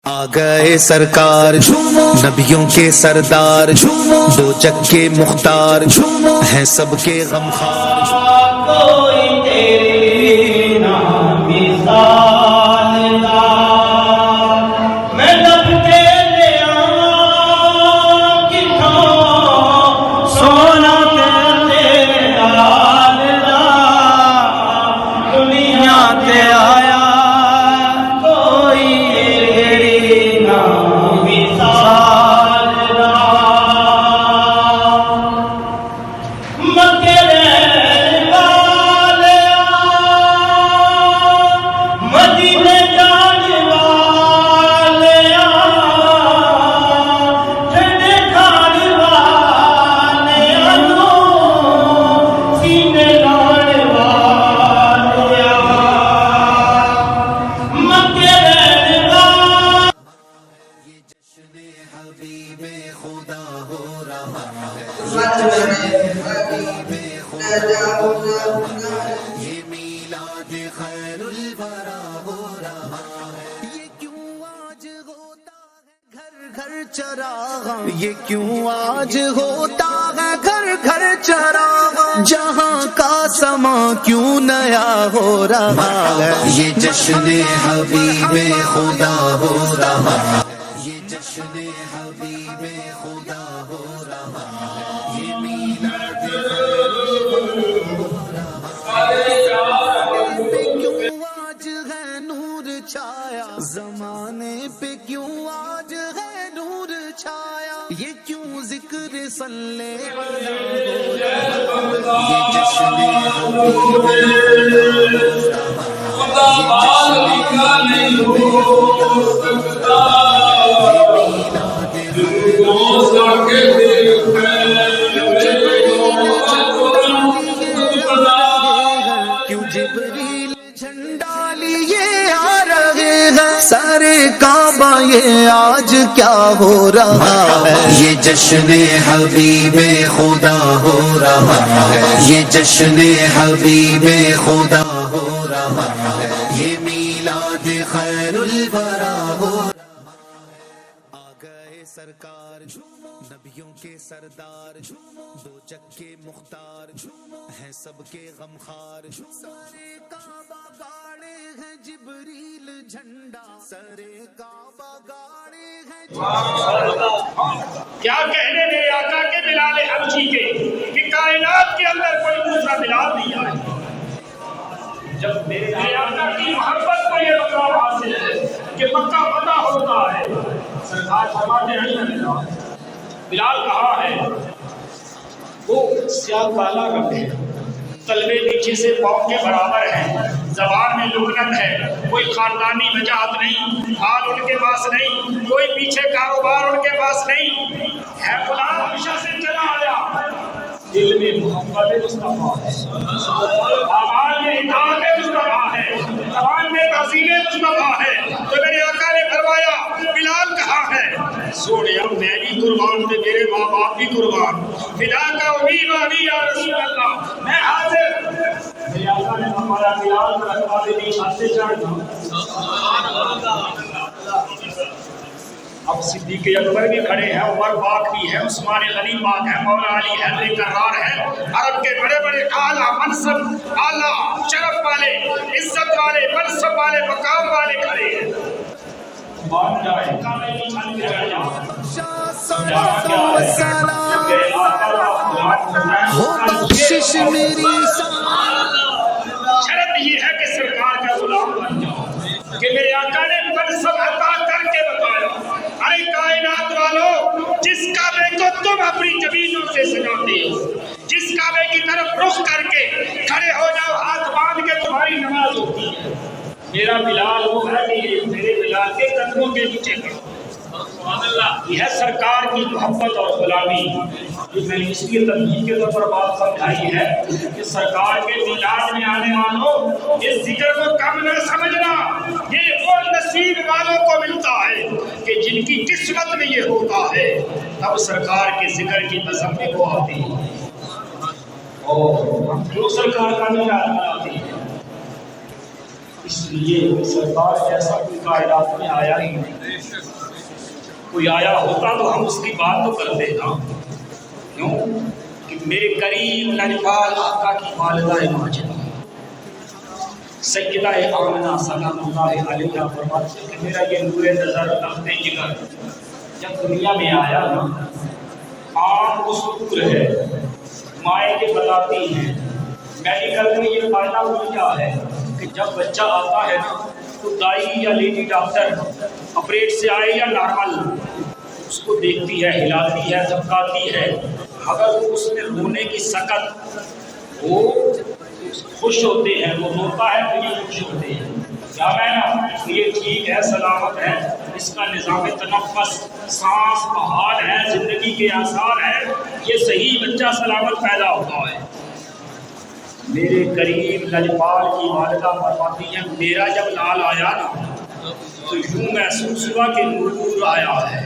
آ گئے سرکار نبیوں کے سردار دو جگ کے مختار ہیں سب کے غمخوار کوئی تیری نہ مثال میں لب کے لے آؤں کتوں سونا تیرے لال دنیا تے آیا کوئی تیری نہ مثال یہ میلاد خیر الورا ہو رہا ہے یہ کیوں آج ہوتا ہے گھر گھر چراغاں یہ کیوں آج ہوتا ہے گھر گھر چراغاں جہاں کا سما کیوں نیا ہو رہا ہے یہ جشن حبیب خدا ہو رہا ہے یہ جشن حبیب خدا ہو رہا ہے یہ میلاد زمانے پہ کیوں آج ہے نور چھایا یہ کیوں ذکر صلی یہ جشن کیوں جبریل جھنڈا لیے آ رہے ہیں سارے کعبہ یہ آج کیا ہو رہا ہے یہ جشن حبیب خدا ہو رہا ہے یہ جشن حبیب خدا ہو رہا ہے یہ میلاد خیر الورا ہو رہا ہے آ گئے سرکار نبیوں کے سردار دو جگ کے مختار ہیں سب کے غمخوار سارے کعبہ گاڑے ہیں جبریل جھنڈا سارے کعبہ گاڑے ہیں کیا کہنے میرے آقا کے بلال حبشی کے کہ کائنات کے اندر کوئی دوسرا بلال نہیں آیا جب میرے آقا کی محبت کو یہ مقام حاصل ہے کہ مکہ فتح ہوتا ہے سرکار فرماتے ہیں بلال کہاں ہے وہ سیاہ کالا رنگ ہے تلوے نیچے سے پاؤں کے برابر ہے زبان میں لکنت ہے کوئی خاندانی وجاہت نہیں حال ان کے پاس نہیں کوئی پیچھے کاروبار ان کے پاس نہیں ہے غلام ہمیشہ سے چلا آیا دل میں محبت مصطفیٰ ہے آواز میں اطاعت مصطفیٰ ہے زبان میں تعظیم مصطفیٰ ہے تو میرے آقا نے فرمایا بلال کہاں ہے سوڑیا میں بھی قربان تھے میرے ماں باپ بھی قربان فدا کا امید ابھی یا رسول اللہ میں حاضر میرے آقا نے فرمایا بلال کا رکھوا دے بھی چھت سے چڑھ اب صدیق اکبر بھی کھڑے ہیں عمر پاک بھی ہے عثمان غنی پاک ہے مولا علی حیدر کرار ہے عرب کے بڑے بڑے اعلیٰ منصب اعلیٰ شرف والے عزت والے منصب والے مقام والے کھڑے ہیں بات جائے کامل چھل کے رہ جاؤ بخشش میری شرط یہ ہے کہ سرکار کا غلام بن جاؤ کہ میرے آقا نے منصب عطا کر کے بتایا ارے کائنات والو جس کعبے کو تم اپنی جبینوں سے سجاتے ہو جس کعبے کی طرف رخ کر کے کھڑے ہو جاؤ ہاتھ باندھ کے تمہاری نماز ہوتی ہے میرا بلال وہ ہے کہ میرے بلال کے قدموں کے نیچے کھڑا یہ ہے سرکار کی محبت اور غلامی جو میں نے اس لیے تنظیم کے طور پر بات سمجھائی ہے کہ سرکار کے میلاد میں آنے والوں اس ذکر کو کم نہ سمجھنا یہ اور نصیب والوں کو ملتا ہے کہ جن کی قسمت میں یہ ہوتا ہے تب سرکار کے ذکر کی نظم میں وہ آتی ہے اور جو سرکار کا میلاد مناتی ہے اس لیے سرکار ایسا کوئی کائنات میں آیا ہی نہیں، کوئی آیا ہوتا تو ہم اس کی بات تو کرتے نا، کیوں کہ میرے قریب لجپال آقا کی والدہ ماجدہ سیدہ آمنہ سلام اللہ علیہ فرماتی کہ میرا یہ نور نظر تخت جگر جب دنیا میں آیا نا، عام اصول ہے مائیں کے بتاتی ہیں، میڈیکل میں یہ فائدہ ملتا ہے کہ جب بچہ آتا ہے نا تو دائی یا لیڈی ڈاکٹر آپریٹ سے آئے یا نارمل اس کو دیکھتی ہے، ہلاتی ہے، دھمکاتی ہے، اگر اس میں رونے کی سکت وہ خوش ہوتے ہیں، وہ روتا ہے تو یہ خوش ہوتے ہیں، کیا میں نا یہ ٹھیک ہے، سلامت ہے، اس کا نظام تنفس سانس بحال ہے، زندگی کے آثار ہیں، یہ صحیح بچہ سلامت پیدا ہوتا ہے۔ میرے قریب لجپال کی والدہ فرماتی ہے میرا جب لال آیا نا تو یوں محسوس ہوا کہ نور آیا ہے،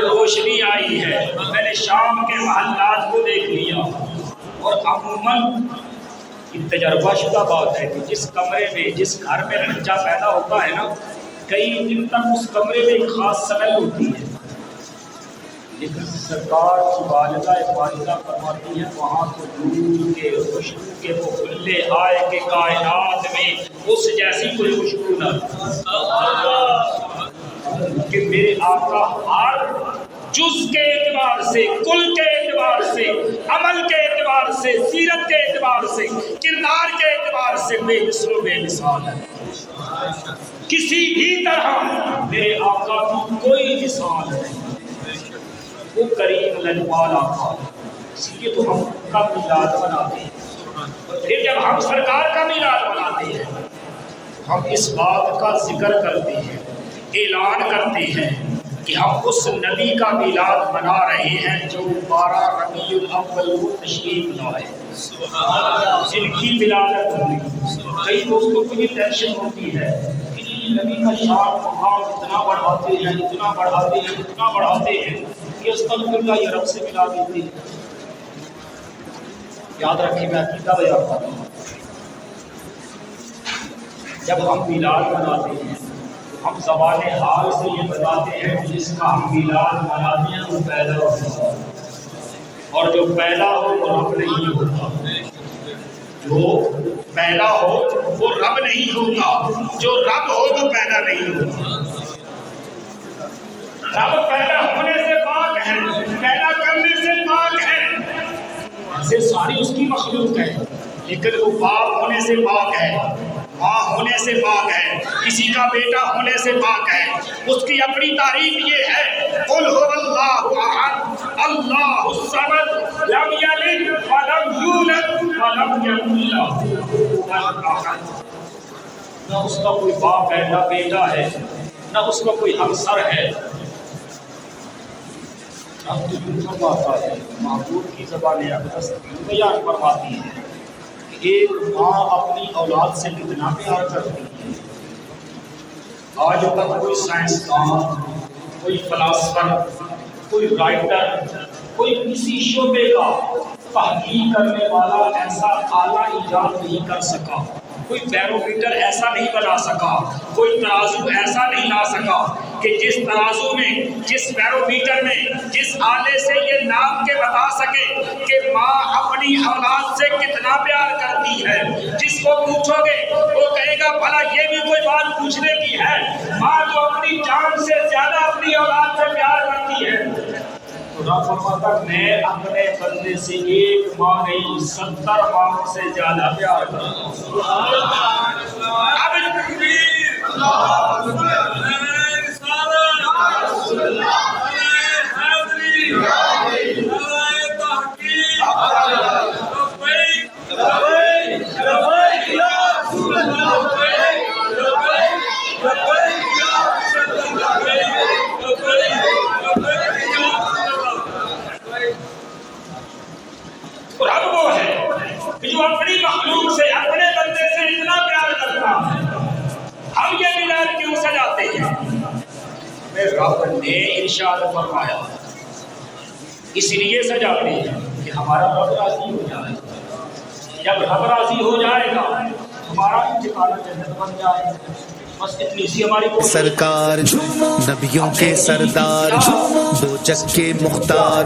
روشنی آئی ہے، میں نے شام کے محلات کو دیکھ لیا۔ اور عموماً یہ تجربہ شدہ بات ہے کہ جس کمرے میں جس گھر میں بچہ پیدا ہوتا ہے نا کئی دن تک اس کمرے میں ایک خاص سمیل ہوتی ہے، لیکن سرکار کی والدہ فرماتی ہے وہاں تو نور کے خوشبو کے وہ کھلے آئے کہ کائنات میں اس جیسی کوئی خوشبو نہ کہ میرے آقا ہر جز کے اعتبار سے، کل کے اعتبار سے، عمل کے اعتبار سے، سیرت کے اعتبار سے، کردار کے اعتبار سے بے مثل و بے مثال ہے، کسی بھی طرح میرے آقا کی کوئی مثال نہیں، وہ کریم لجپال آقا، اس لیے تو ہم کا میلاد مناتے ہیں۔ پھر جب ہم سرکار کا میلاد مناتے ہیں ہم اس بات کا ذکر کرتے ہیں، اعلان کرتے ہیں کہ ہم اس نبی کا میلاد منا رہے ہیں جو 12 ربیع الاول کو تشریف لائے، جن کی ولادت ہوئی۔ کئی دوستوں کو یہ ٹینشن ہوتی ہے کہ نبی کا شان مقام اتنا بڑھاتے ہیں، اتنا بڑھاتے ہیں، اتنا بڑھاتے ہیں کہ استغفر اللہ یہ رب سے ملا دیتے ہیں۔ یاد رکھیں میں عقیدہ بیان کرتا ہوں، جب ہم میلاد مناتے ہیں ہم زبان حال سے یہ بتاتے ہیں کہ جس کا ہم میلاد مناتے ہیں وہ پیدا ہوتا ہے، اور جو پیدا ہو وہ رب نہیں ہوتا، جو پیدا ہو وہ رب نہیں ہوتا، جو رب ہو وہ پیدا نہیں ہوتا۔ رب پیدا ہونے سے پاک ہے، پیدا کرنے سے پاک ہے، ایسے ساری اس کی مخلوق ہے، لیکن وہ باپ ہونے سے پاک ہے، ماں ہونے سے پاک ہے، کسی کا بیٹا ہونے سے پاک ہے۔ اس کی اپنی تعریف یہ ہے قل هو اللہ احد اللہ الصمد لم یلد ولم یولد ولم یکن لہ کفوا احد۔ نہ اس کا کوئی باپ ہے، نہ بیٹا ہے، نہ اس کا کوئی ہمسر ہے۔ اب جو فرماتا ہے معبود کی زبان اقدس بیان فرماتی ہے ایک ماں اپنی اولاد سے کتنا پیار کرتی ہے۔ آج تک کوئی سائنسدان، کوئی فلاسفر، کوئی رائٹر، کوئی کسی شعبے کا تحقیق کرنے والا ایسا اعلیٰ ایجاد نہیں کر سکا، کوئی بیرومیٹر ایسا نہیں بنا سکا، کوئی ترازو ایسا نہیں لا سکا کہ جس ترازو میں، جس بیرومیٹر میں، جس آلے سے یہ ناپ کے بتا سکے کہ ماں اپنی اولاد سے کتنا پیار کرتی ہے۔ جس کو پوچھو گے وہ کہے گا بھلا یہ بھی کوئی بات پوچھنے کی ہے، ماں تو اپنی جان سے زیادہ اپنی اولاد سے پیار کرتی ہے۔ تو رب فرماتا میں اپنے بندے سے ایک ماں نہیں 70 ماں سے زیادہ پیار کرتا ہوں۔ اب رب وہ ہے جو اپنی مخلوق سے، اپنے بندے سے اتنا پیار کرتا ہے۔ ہم یہ میلاد کیوں سجاتے ہیں؟ ہمیں رب نے ارشاد فرمایا اس لیے سجاتے ہیں کہ ہمارا رب راضی ہو جائے۔ جب رب راضی ہو جائے گا ہمارا بھی ٹھکانہ جنت بن جائے. بس اتنی سی ہماری کوشش. سرکار نبیوں کے سردار دو جگ کے مختار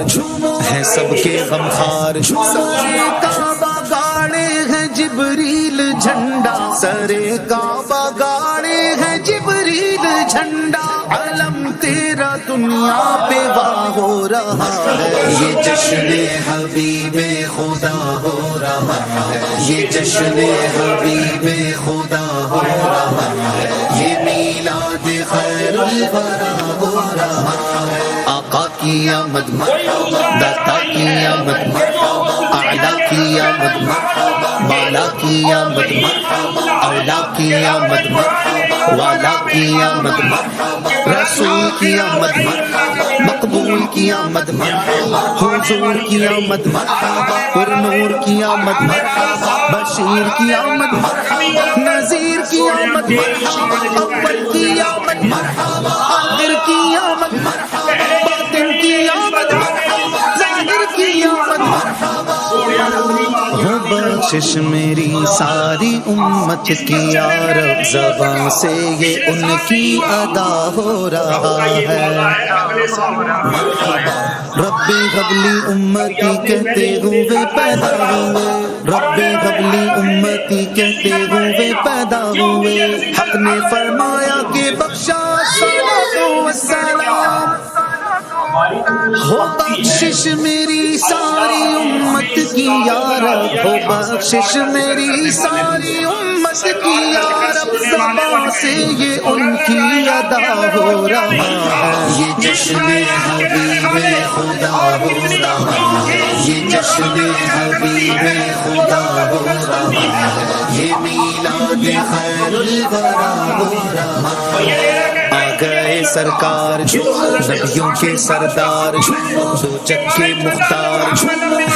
ہیں سب کے غمخار سارے کعبہ گاڑے ہیں جبریل جھنڈا سرے کعبہ گاڑے ہیں جبریل جھنڈا علم تیرا دنیا پہ واہ ہو رہا ہے یہ جشن حبیب خدا ہو رہا ہے یہ جشن حبیب خدا ہو رہا ہے یہ میلاد خیر الورا ہو رہا ہے آقا کی آمد مرحبا داتا کی آمد مرحبا اعلیٰ کی آمد مرحبا بالا کی آمد مرحبا اولا کی آمد مرحبا والا کی آمد مرحبا رسول کی آمد مرحبا مقبول کی آمد مرحبا حضور کی آمد مرحبا پر نور کی آمد مرحبا بشیر کی آمد مرحبا نذیر کی آمد مرحبا اول کی آمد مرحبا آخر کی آمد مرحبا باطن کی آمد مرحبا ظاہر کی آمد مرحبا ہو بخشش میری ساری امت کی یارب زبان سے یہ ان کی ادا ہو رہا ہے رب حبلی امتی کہتے ہوئے پیدا ہوئے رب حبلی امتی کہتے ہوئے پیدا ہوئے حق نے فرمایا کہ بخشا صلاۃ و سلام ہو بخشش میری ساری امت کی یارب ہو بخشش میری ساری امت کی یارب زبان سے یہ ان کی ادا ہو رہا ہے یہ جشن حبیب خدا ہو رہا ہے یہ جشن حبیب خدا ہو رہا ہے یہ میلاد خیر الورا ہو رہا ہے آ گئے سرکار نبیوں کے سردار دو جگ کے مختار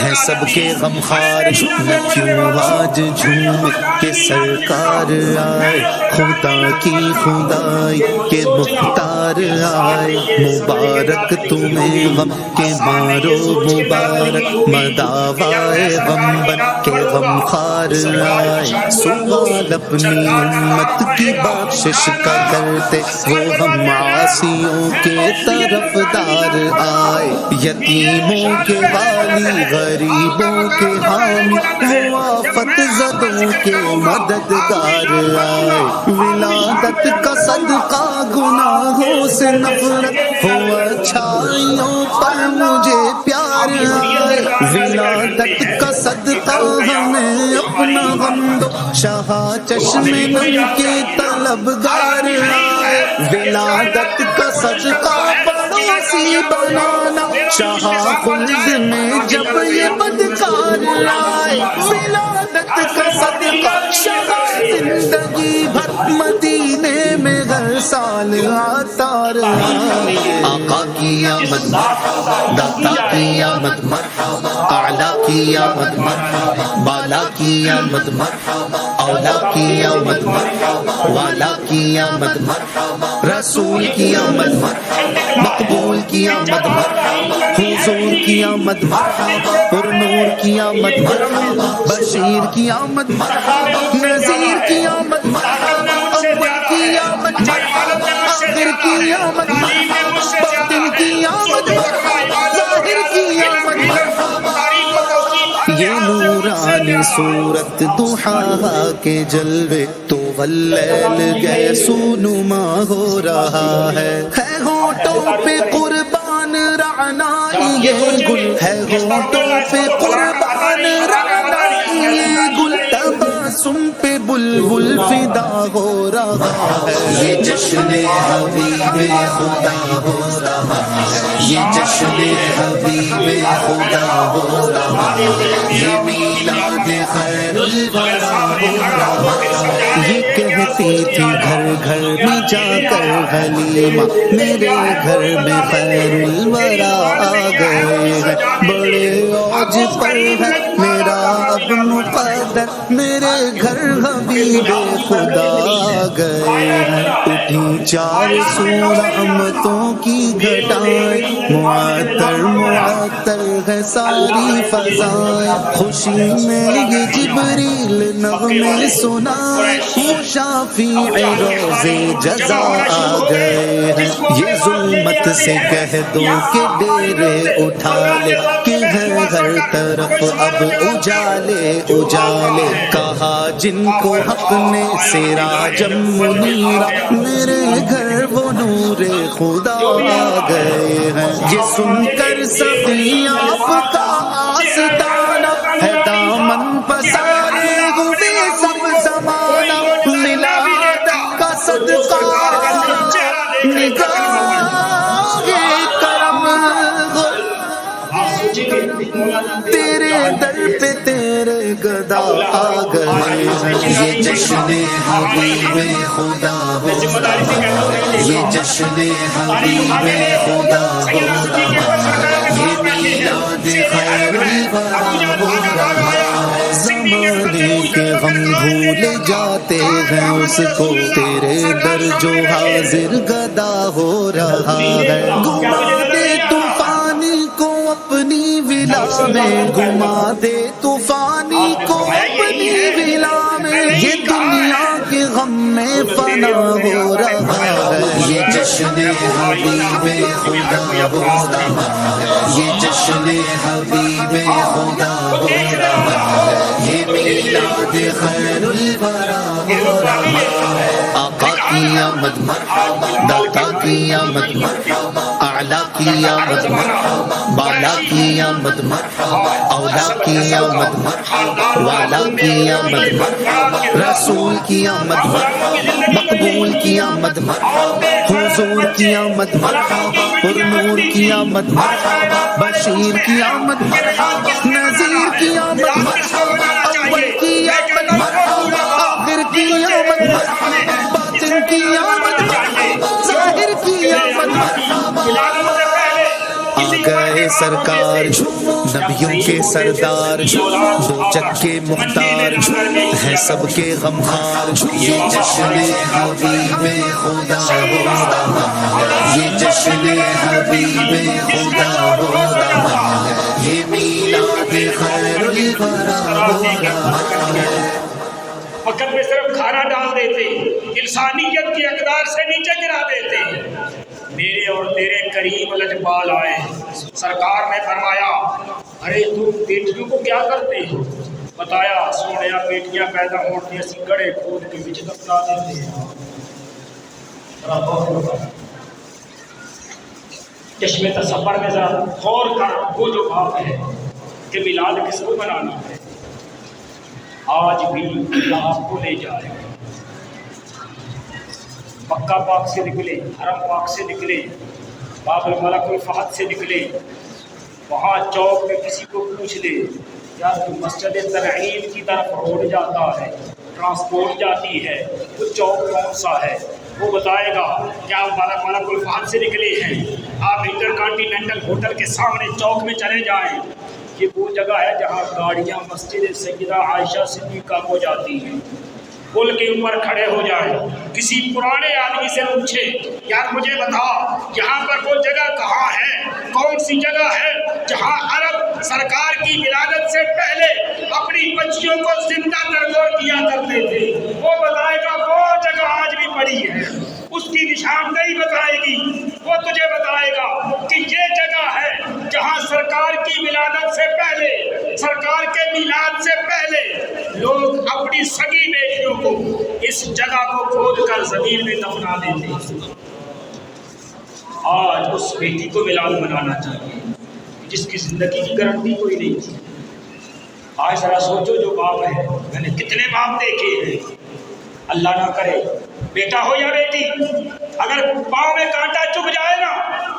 ہیں سب کے غمخار نہ کیوں آج جھوم کے سرکار آئے خدا کی خدائی کے مختار آئے مبارک تمہیں غم کے مارو مبارک مداوائے غم بن کے غمخار آئے سوال اپنی امت کی بخشش کا کرتے وہ ہم عاصیوں کے طرفدار آئے یتیموں کے والی غریبوں کے حامی وہ آفت زدوں کے مددگار آئے ولادت کا صدقہ گناہوں سے نفرت ہو اچھائیوں پر مجھے پیار آئے ولادت کا صدقہ ہمیں اپنا غم دو شاہ چشم نم کے طلبگار آئے ولادت کا صدقہ پڑوسی بنانا شاہ خلد میں جب یہ بدکار آئے ولادت کا صدقہ شاہ زندگی بھر مدینے میں ہر سال آتا رہا آقا کی آمد مرحبا داتا کی آمد مرحبا اعلیٰ کی آمد مرحبا بالا کی آمد مرحبا اولا کی آمد مرحبا والا کی آمد مرحبا رسول کی آمد مرحبا مقبول کی آمد مرحبا حضور کی آمد مرحبا پر نور کی آمد مرحبا بشیر کی آمد مرحبا نذیر کی آمد مرحبا اول کی آمد مرحبا آخر کی آمد مرحبا باطن کی آمد مرحبا ظاہر کی آمد مرحبا یہ نورانی صورت ضحیٰ کے جلوے تو واللیل گئے سونما ہو رہا ہے ہونٹوں پہ قربان رعنا یہ گل ہے ہونٹوں پہ قربان رعنا یہ گل تبسم پہ بلبل فدا ہو رہا ہے یہ جشن حبیب خدا ہو رہا ہے یہ جشن حبیب خدا ہو رہا ہے یہ میلاد خیر الورا ہو رہا ہے یہ کہتی تھی گھر گھر میں جا کر حلیمہ میرے گھر میں خیر الورا آ گئے ہیں بڑے عوج پر ہے میرا اب مقدر میرے گھر حبیب خدا آ گئے ہیں اٹھی 400 رحمتوں کی گھٹائیں معطر معطر ہے ساری فضائیں خوشی میں یہ جبریل نغمے سنا، وہ شافیع روزے جزا آ گئے ہیں۔ یہ ظلمت سے کہہ دو کہ ڈیرے اٹھا لے، کہ ہے ہر طرف اب اجالے اجالے۔ کہا جن کو حق نے سراجم منیرا، میرے گھر وہ نور خدا آ گئے ہیں۔ یہ سن کر سبھی آپ کا آستانہ ہے، دامن پسارے ہوئے سب زمانہ، میلاد کا صدقہ نگاہ کرم ہو، تیرے در پہ تیرے گدا آ گئے ہیں۔ یہ جشن حبیب خدا ہو رہا، یہ جشن حبیب خدا ہو رہا، یہ میلاد خیر الورا ہو رہا ہے۔ زمانے کے غم بھول جاتے ہیں اس کو، تیرے در جو حاضر گدا ہو رہا ہے۔ گھما دے طوفانی کو اپنی ولا میں، گھما دے طوفانی کو اپنی ولا میں، یہ دنیا کے غم میں فنا ہو رہا ہے۔ یہ جشن حبیب خدا ہو رہا ہے، یہ جشن حبیب خدا ہو رہا ہے، یہ میلاد خیر الورا ہو رہا ہے۔ آقا کی آمد مرحبا، داتا کی آمد مرحبا، اعلیٰ کی آمد مرحبا، بالا کی آمد مرحبا، اولا کی آمد مرحبا، والا کی آمد مرحبا، رسول کی آمد مرحبا، مقبول کی آمد مرحبا، حضور کی آمد مرحبا، پر نور کی آمد مرحبا، بشیر کی آمد مرحبا، نذیر کی آمد مرحبا، اول کی آمد مرحبا، آخر کی آمد مرحبا، باطن کی آمد مرحبا، ظاہر کی آمد مرحبا۔ آ گئے سرکار نبیوں کے سردار، دو جگ کے مختار ہے سب کے غمخار۔ یہ جشن حبیب خدا ہو رہا ہے، یہ جشن حبیب خدا ہو رہا ہے، یہ میلاد خیر الورا ہو رہا ہے۔ وقت میں صرف کھانا ڈال دیتے، انسانیت کی اقدار سے نیچے گرا دیتے۔ میرے اور تیرے قریب لجپال آئے، سرکار نے فرمایا ارے تم بیٹیوں کو کیا کرتے ہو؟ بتایا سونیا بیٹیاں پیدا ہوتی اسی گڑے کھود کے بچ دفنا دیتے ہیں۔ چشمے تصور میں ذرا غور کر، وہ جو بات ہے کہ میلاد کس کو منانا ہے، آج بھی اللہ آپ کو لے جائے۔ مکہ پاک سے نکلے، حرم پاک سے نکلے، باب الملک الفہد سے نکلے، وہاں چوک میں کسی کو پوچھ لے یار مسجد تنعیم کی طرف روڈ جاتا ہے، ٹرانسپورٹ جاتی ہے، وہ چوک کون سا ہے؟ وہ بتائے گا کیا آپ ملک الفہد سے نکلے ہیں؟ آپ انٹر کانٹیننٹل ہوٹل کے سامنے چوک میں چلے جائیں، یہ وہ جگہ ہے جہاں گاڑیاں مسجد سیدہ عائشہ صدیقہ کو جاتی ہیں۔ پل کے اوپر کھڑے ہو جائیں، کسی پرانے آدمی سے پوچھے یار مجھے بتا یہاں پر وہ جگہ کہاں ہے، کون سی جگہ ہے جہاں عرب سرکار کی ولادت سے پہلے اپنی بچیوں کو زندہ تردور کیا کرتے تھے؟ وہ بتائے گا وہ جگہ آج بھی پڑی ہے، اس کی نشاندہی بتائے گی، وہ تجھے بتائے گا کہ یہ جگہ ہے جہاں سرکار کی ولادت سے پہلے، سرکار کے میلاد سے پہلے لوگ اپنی سگی بیٹیوں کو اس جگہ کو کھود کر زمین میں دفنا دیتے۔ آج اس بیٹی کو میلاد منانا چاہیے جس کی زندگی کی گارنٹی کوئی نہیں تھی۔ آج ذرا سوچو جو باپ ہے، میں نے کتنے باپ دیکھے ہیں، اللہ نہ کرے بیٹا ہو یا بیٹی اگر پاؤں میں کانٹا چبھ جائے نا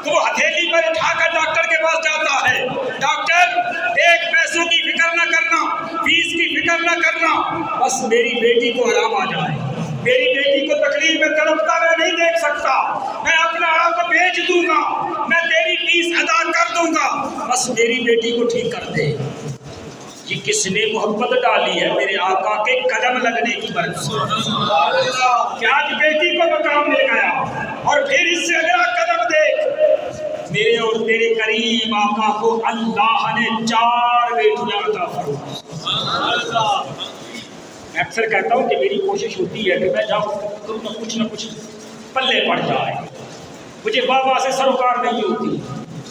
تو وہ ہتھیلی پر اٹھا کر ڈاکٹر کے پاس جاتا ہے، ڈاکٹر ایک پیسوں کی فکر نہ کرنا، فیس کی فکر نہ کرنا، بس میری بیٹی کو آرام آ جائے، میری بیٹی کو تکلیف میں تڑپتا میں نہیں دیکھ سکتا، میں اپنا آپ بھیج دوں گا، میں تیری فیس ادا کر دوں گا، بس میری بیٹی کو ٹھیک کر دے۔ یہ کس نے محبت ڈالی ہے میرے آقا کے قدم لگنے کی برکت، کہ آج بیٹی کو مقام لے گیا، اور پھر اس سے اگلا قدم دیکھ، میرے اور تیرے کریم آقا کو اللہ نے 4 بیٹیاں عطا فرمائیں۔ میں اکثر کہتا ہوں کہ میری کوشش ہوتی ہے کہ میں جاؤں کروں تو کچھ نہ کچھ پلے پڑ جائے. مجھے بابا سے سروکار نہیں ہوتی،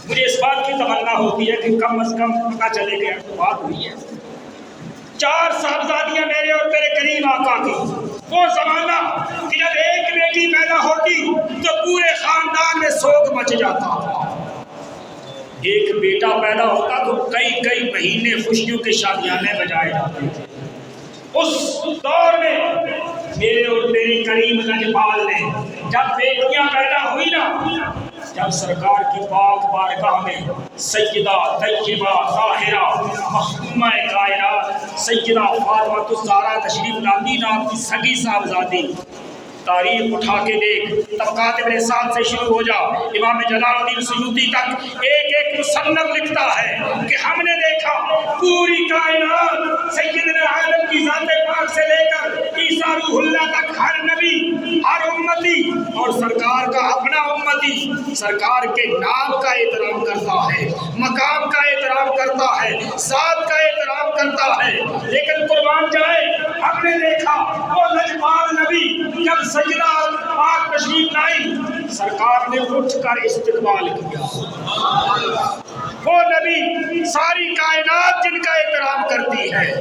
مجھے اس بات کی تمنا ہوتی ہے کہ کم از کم پتہ چلے کہ تو بات ہوئی ہے. 4 صاحبزادیاں میرے اور تیرے کریم آقا کی. وہ زمانہ کہ جب ایک بیٹی پیدا ہوتی تو پورے خاندان میں سوگ مچ جاتا تھا. ایک بیٹا پیدا ہوتا تو کئی مہینے خوشیوں کے شادیانے بجائے جاتے تھے. اس دور میں میرے اور تیرے کریم لجپال نے جب بیٹیاں پیدا ہوئی نا، جب سرکار کی پاک بارگاہ میں سیدہ طیبہ طاہرہ مخدومہ کائنات سیدہ فاطمہ الزہرا تشریف لاتی نا، آپ کی سگی صاحبزادی. تاریخ اٹھا کے دیکھ، طبقات ابن سعد سے شروع ہو جا، امام جلال الدین سیوطی تک ایک مصنف لکھتا ہے کہ ہم نے دیکھا پوری کائنات سیدنا آدم کی ذات پاک سے لے کر عیسیٰ روح اللہ تک ہر نبی، ہر امتی اور سرکار کا اپنا امتی سرکار کے نام کا احترام کرتا ہے، مقام کا احترام کرتا ہے، ذات کا احترام کرتا ہے. لیکن قربان جائے ہم نے دیکھا وہ لجپال نبی جب سجدہ پاک تشریف لائی، سرکار نے اٹھ کر استقبال کیا. وہ نبی ساری کائنات جن کا احترام کرتی ہے،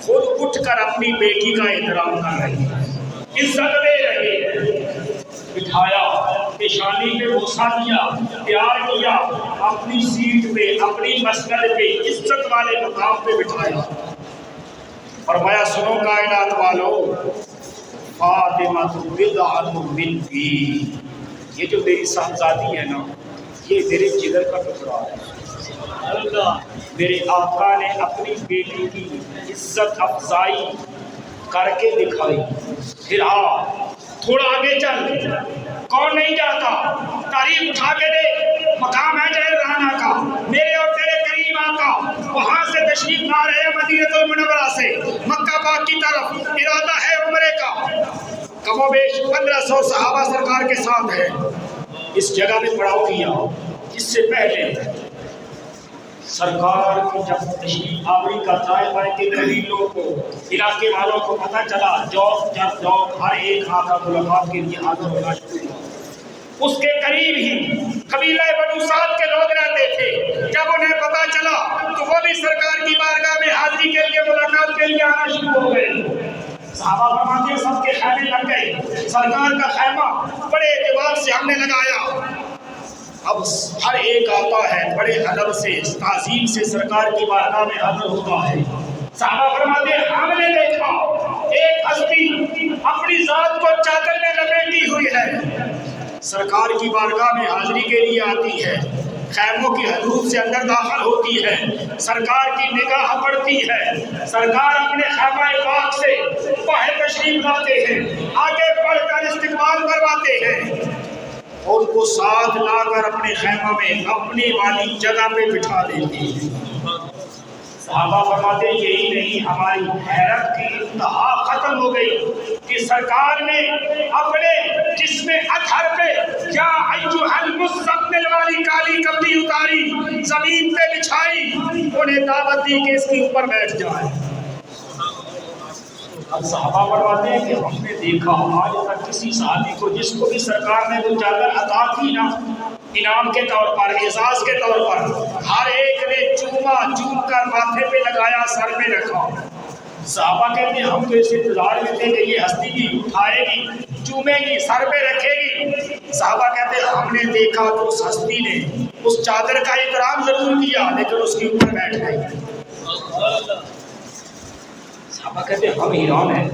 خود اٹھ کر اپنی بیٹی کا احترام کر رہی ہے، عزت دے رہے ہیں. بٹھایا، پیشانی پہ بوسہ دیا، پیار کیا، اپنی سیٹ پہ، اپنی مسند پہ، عزت والے مقام پہ بٹھایا. فرمایا سنو کائنات والو، فاطمہ بضعۃ منی، یہ جو میری صاحبزادی ہے نا، یہ میرے جگر کا ٹکڑا ہے. میرے آقا نے اپنی بیٹی کی عزت افزائی کر کے دکھائی. پھر تھوڑا آگے چل، کون نہیں جاتا، تاریخ اٹھا کے دے، مقام ہے جہل رانا کا. میرے اور تیرے کریم آقا وہاں سے تشریف لا رہے ہیں مدینہ المنورہ سے مکہ پاک کی طرف، ارادہ ہے عمرے کا. کم و بیش 1500 صحابہ سرکار کے ساتھ ہیں. اس جگہ میں پڑاؤ کیا. اس سے پہلے سرکار کی جب تشریف آوری کا طائفہ کے قبیلوں کو، علاقے والوں کو پتہ چلا، جب ہر ایک آقا ملاقات کے لیے حاضر ہونا شروع ہوا. اس کے قریب ہی قبیلہ بنو سعد کے لوگ رہتے تھے. جب انہیں پتہ چلا تو وہ بھی سرکار کی بارگاہ میں حاضری کے لیے، ملاقات کے لیے آنا شروع ہو گئے. صحابہ فرماتے ہیں سب کے خیمے لگ گئے. سرکار کا خیمہ بڑے اعتبار سے ہم نے لگایا. اب ہر ایک آتا ہے بڑے ادب سے، تعظیم سے سرکار کی بارگاہ میں حاضر ہوتا ہے. صحابہ فرماتے ہیں ہم نے دیکھا ایک ہستی اپنی ذات کو چادر میں لپیٹی ہوئی ہے، سرکار کی بارگاہ میں حاضری کے لیے آتی ہے، خیموں کی حدود سے اندر داخل ہوتی ہے، سرکار کی نگاہ پڑتی ہے، سرکار اپنے خیمہ پاک سے باہر تشریف لاتے ہیں، آگے پڑھ کر استقبال کرواتے ہیں اور کو ساتھ لا کر اپنے خیمہ میں اپنی والی جگہ پہ بٹھا دیتے ہیں. صحابہ فرماتے ہیں یہی نہیں، ہماری حیرت کی انتہا ختم ہو گئی کہ سرکار نے اپنے جسم اطہر پہ یا ایھا المزمل والی کالی کپڑی اتاری، زمین پہ بچھائی، انہیں دعوت دی کہ اس کے اوپر بیٹھ جائے. اب صحابہ فرماتے ہیں کہ ہم نے دیکھا آج تک کسی صحابی کو جس کو بھی سرکار نے وہ چادر عطا کی نا انعام کے طور پر، اعزاز کے طور پر، ہر ایک نے چوم کر ماتھے پہ لگایا، سر پہ رکھا. صحابہ کہتے ہیں ہم تو اس انتظار میں تھے کہ یہ ہستی بھی اٹھائے گی، چومے گی، سر پہ رکھے گی. صحابہ کہتے ہیں ہم نے دیکھا تو اس ہستی نے اس چادر کا احترام ضرور کیا لیکن اس کے اوپر بیٹھ گئی. صحابہ کہتے ہیں ہم حیران ہیں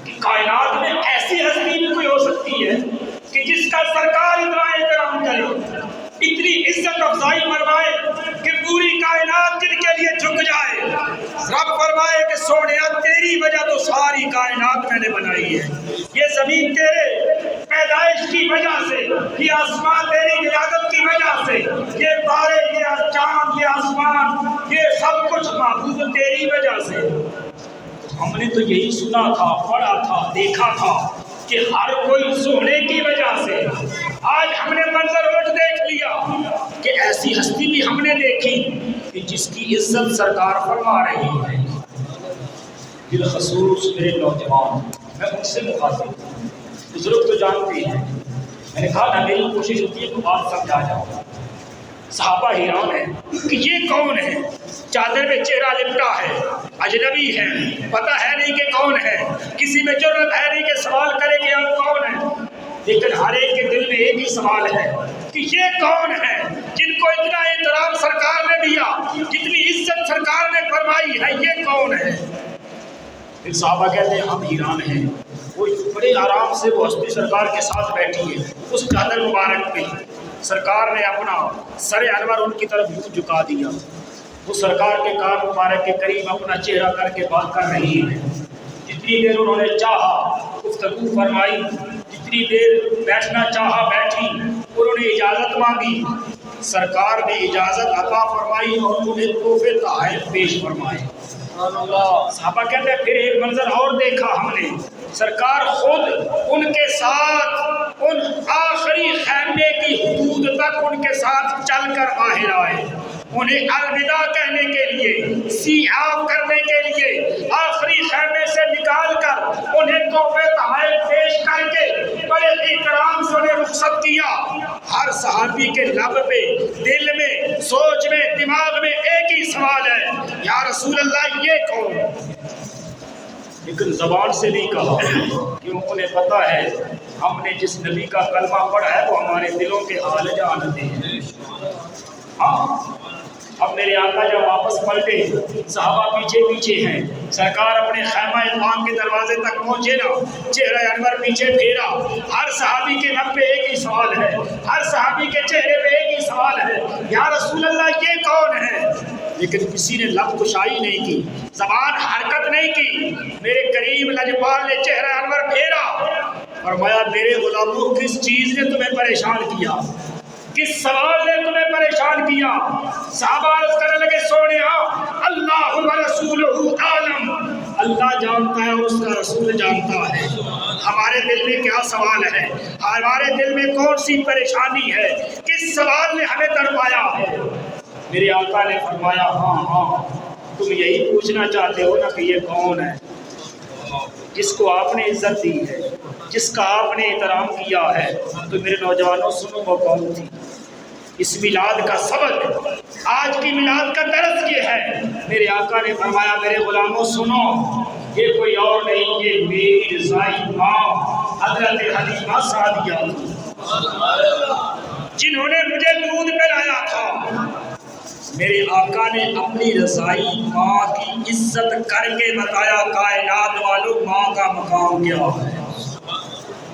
کہ کائنات میں ایسی ہستی بھی کوئی ہو سکتی ہے کہ جس کا سرکار اتنا احترام کرے، اتنی عزت افزائی فرمائے کہ پوری کائنات جن کے لیے جھک جائے. رب فرمائے کہ سونیا تیری وجہ تو ساری کائنات میں نے بنائی ہے، یہ زمین تیرے پیدائش کی وجہ سے، یہ آسمان تیری ولادت کی وجہ سے، یہ تارے، یہ چاند، یہ آسمان، یہ سب کچھ محبوب تیری وجہ سے. ہم نے تو یہی سنا تھا، پڑھا تھا، دیکھا تھا کہ ہر کوئی سونے کی وجہ سے. آج ہم نے منظر وٹ دیکھ لیا کہ ایسی ہستی بھی ہم نے دیکھی کہ جس کی عزت سرکار فرما رہی ہے. بالخصوص میرے نوجوان، میں ان سے مخاطب ہوں، بزرگ تو جانتے ہیں، میں نے کہا نہ میری کوشش ہوتی ہے کہ بات سمجھا جاؤ۔ صحابہ حیران ہیں کہ یہ کون ہے، چادر میں چہرہ لپٹا ہے، اجنبی ہے، پتہ ہے نہیں کہ کون ہے، کسی میں جرأت ہے نہیں کہ سوال کرے کہ آپ کون ہیں، لیکن ہر ایک کے دل میں ایک ہی سوال ہے کہ یہ کون ہے جن کو اتنا احترام سرکار نے دیا، جتنی عزت سرکار نے فرمائی ہے، یہ کون ہے؟ پھر صحابہ کہتے ہیں ہم حیران ہیں۔ وہ بڑے آرام سے وہ ہستی سرکار کے ساتھ بیٹھی ہے، اس چادر مبارک پہ سرکار نے اپنا سر انور ان کی طرف یوں جھکا دیا، وہ سرکار کے کان مبارک کے قریب اپنا چہرہ کر کے بات کر رہی ہے۔ جتنی دیر انہوں نے چاہا گفتگو فرمائی، جتنی دیر بیٹھنا چاہا بیٹھی، انہوں نے اجازت مانگی، سرکار نے اجازت عطا فرمائی اور انہیں تحفے تحائف پیش فرمائے۔ صحابہ کہتے ہیں پھر ایک منظر اور دیکھا ہم نے، سرکار خود ان کے ساتھ ان آخری خیمے کی حدود تک ان کے ساتھ چل کر باہر آئے، انہیں الوداع کہنے کے لیے، سی آف کرنے کے لیے آخری خیمے سے نکال کر انہیں تحفے تحائف پیش کر کے بڑے احترام سے انہیں رخصت کیا۔ ہر صحابی کے لب پہ، دل میں، سوچ میں، دماغ میں ایک ہی سوال ہے، یا رسول اللہ یہ کون؟ لیکن زبان سے نہیں کہا، کیوں؟ انہیں پتہ ہے ہم نے جس نبی کا کلمہ پڑھا ہے وہ ہمارے دلوں کے حال جانتے ہیں۔ ہاں، اب میرے آقا جب واپس پلٹے، صحابہ پیچھے پیچھے ہیں، سرکار اپنے خیمہ اطمینان کے دروازے تک پہنچے نا، چہرہ انور پیچھے پھیرا، ہر صحابی کے لب پہ ایک ہی سوال ہے، ہر صحابی کے چہرے پہ ایک ہی سوال ہے، یا رسول اللہ یہ کون ہے؟ لیکن کسی نے لب کشائی نہیں کی، زبان حرکت نہیں کی۔ میرے قریب لجپال نے چہرہ انور پھیرا، فرمایا میرے غلاموں کس چیز نے تمہیں پریشان کیا، کس سوال نے تمہیں پریشان کیا؟ صحابہ عرض کرنے لگے سونیا اللہ و رسولہ عالم، اللہ جانتا ہے اور اس کا رسول جانتا ہے ہمارے دل میں کیا سوال ہے، ہمارے دل میں کون سی پریشانی ہے، کس سوال نے ہمیں تڑپایا ہے۔ میرے آقا نے فرمایا ہاں ہاں، تم یہی پوچھنا چاہتے ہو نا کہ یہ کون ہے، جس کو آپ نے عزت دی ہے، جس کا آپ نے احترام کیا ہے۔ تو میرے نوجوانوں سنو وہ کون تھی۔ اس میلاد کا سبق، آج کی میلاد کا درس یہ ہے، میرے آقا نے فرمایا میرے غلاموں سنو، یہ کوئی اور نہیں، یہ میری رضائی ماں حضرت حلیمہ سعدیہ جنہوں نے مجھے دودھ پلایا تھا۔ میرے آقا نے اپنی رضائی ماں کی عزت کر کے بتایا کائنات والوں ماں کا مقام کیا ہے۔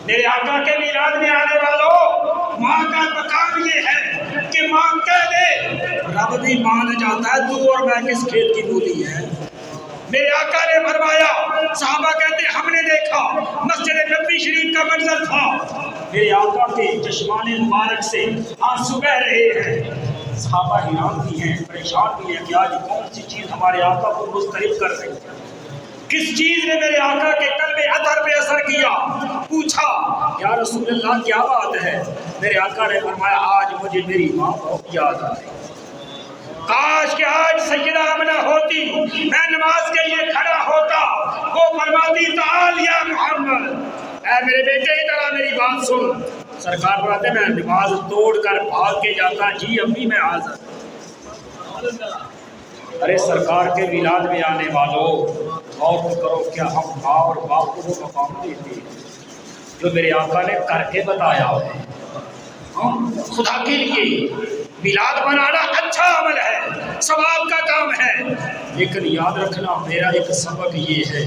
میرے آقا کے میلاد میں آنے والوں، ماں کا مقام یہ ہے کہ ماں کہہ دے رب بھی مان جاتا ہے، تو اور میں کس کھیت کی مولی ہے۔ میرے آقا نے فرمایا، صحابہ کہتے ہیں ہم نے دیکھا مسجد نبوی شریف کا منظر تھا، میرے آقا کے چشمان مبارک سے آنسو بہ رہے ہیں۔ صحابہ حیران بھی ہیں، پریشان بھی ہیں کہ آج کون سی چیز ہمارے آقا کو مضطرب کر رہی ہے، کس چیز نے میرے آقا کے قلب اطہر پہ اثر کیا۔ پوچھا یا رسول اللہ کیا بات ہے؟ میرے آقا نے فرمایا آج مجھے میری ماں بہت یاد آ رہی، کاش کہ آج سیدہ آمنہ ہوتی، میں نماز کے لیے کھڑا ہوتا، وہ فرماتی تعال یا محمد، اے میرے بیٹے ادھر میری بات سن۔ سرکار فرماتے میں نماز توڑ کر بھاگ کے جاتا، جی امی میں حاضر۔ ارے سرکار کے میلاد میں آنے والوں غور کرو، کیا ہم ماں اور باپ کو وہ مقام دیتے ہیں جو میرے آقا نے کر کے بتایا ہے؟ خدا کے لیے میلاد منانا اچھا عمل ہے، ثواب کا کام ہے، لیکن یاد رکھنا میرا ایک سبق یہ ہے،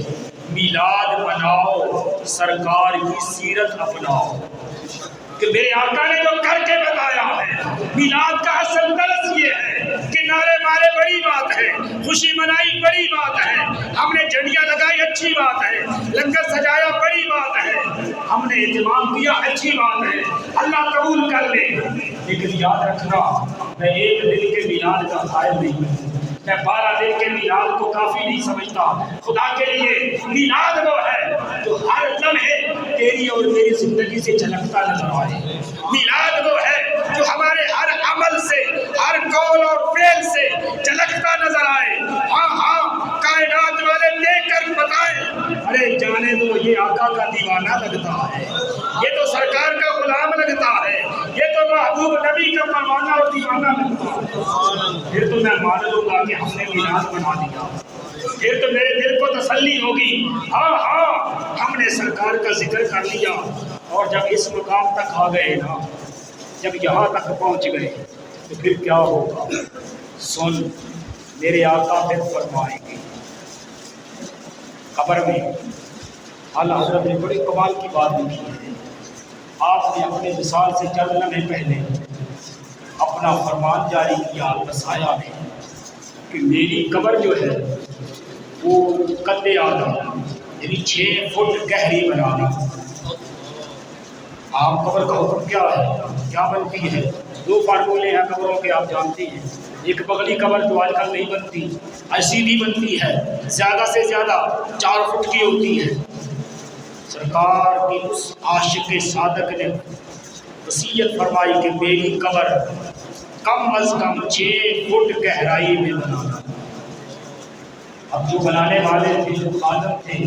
میلاد مناؤ، سرکار کی سیرت اپناؤ، کہ میرے آقا نے جو کر کے بتایا ہے۔ میلاد کا اصل درس یہ ہے کہ نعرے مارے بڑی بات ہے، خوشی منائی بڑی بات ہے، ہم نے جھنڈیاں لگائی اچھی بات ہے، لنگر سجایا بڑی بات ہے، ہم نے اہتمام کیا اچھی بات ہے، اللہ قبول کر لے، لیکن یاد رکھنا میں ایک دن کے میلاد کا قائل نہیں ہوں، میں 12 دن کے میلاد کو کافی نہیں سمجھتا۔ خدا کے لیے میلاد وہ ہے جو ہر لمحے تیری اور میری زندگی سے جھلکتا نظر آئے، میلاد وہ ہے جو ہمارے ہر عمل سے، ہر قول اور فعل سے جھلکتا نظر آئے۔ ہاں ہاں، کائنات والے دیکھ کر بتائے پھر تو میں مان لوں گا کہ ہم نے میراث بنا دیا، پھر تو میرے دل کو تسلی ہوگی، ہاں ہاں ہم نے سرکار کا ذکر کر لیا۔ اور جب اس مقام تک آ گئے نا، جب یہاں تک پہنچ گئے تو پھر کیا ہوگا؟ سن، میرے آقا پھر فرمائیں گے قبر میں۔ اعلیٰ حضرت نے بڑی کمال کی بات لکھی ہے، آپ نے اپنے وصال سے چند لمحے پہلے اپنا فرمان جاری کیا بسایا ہے کہ میری قبر جو ہے وہ قد آدم یعنی 6 فٹ گہری بنا دی۔ آپ قبر کا حکم کیا ہے، کیا بنتی ہے؟ 2 فارمولے ہیں قبروں کے، آپ جانتے ہیں۔ ایک بغلی قبر جو آج کل نہیں بنتی، سیدھی بنتی ہے، زیادہ سے زیادہ 4 فٹ کی ہوتی ہے۔ سرکار کی اس عاشق صادق نے وصیت فرمائی کہ میری قبر کم از کم 6 فٹ گہرائی میں بنانا۔ اب جو بنانے والے تھے، جو خادم تھے،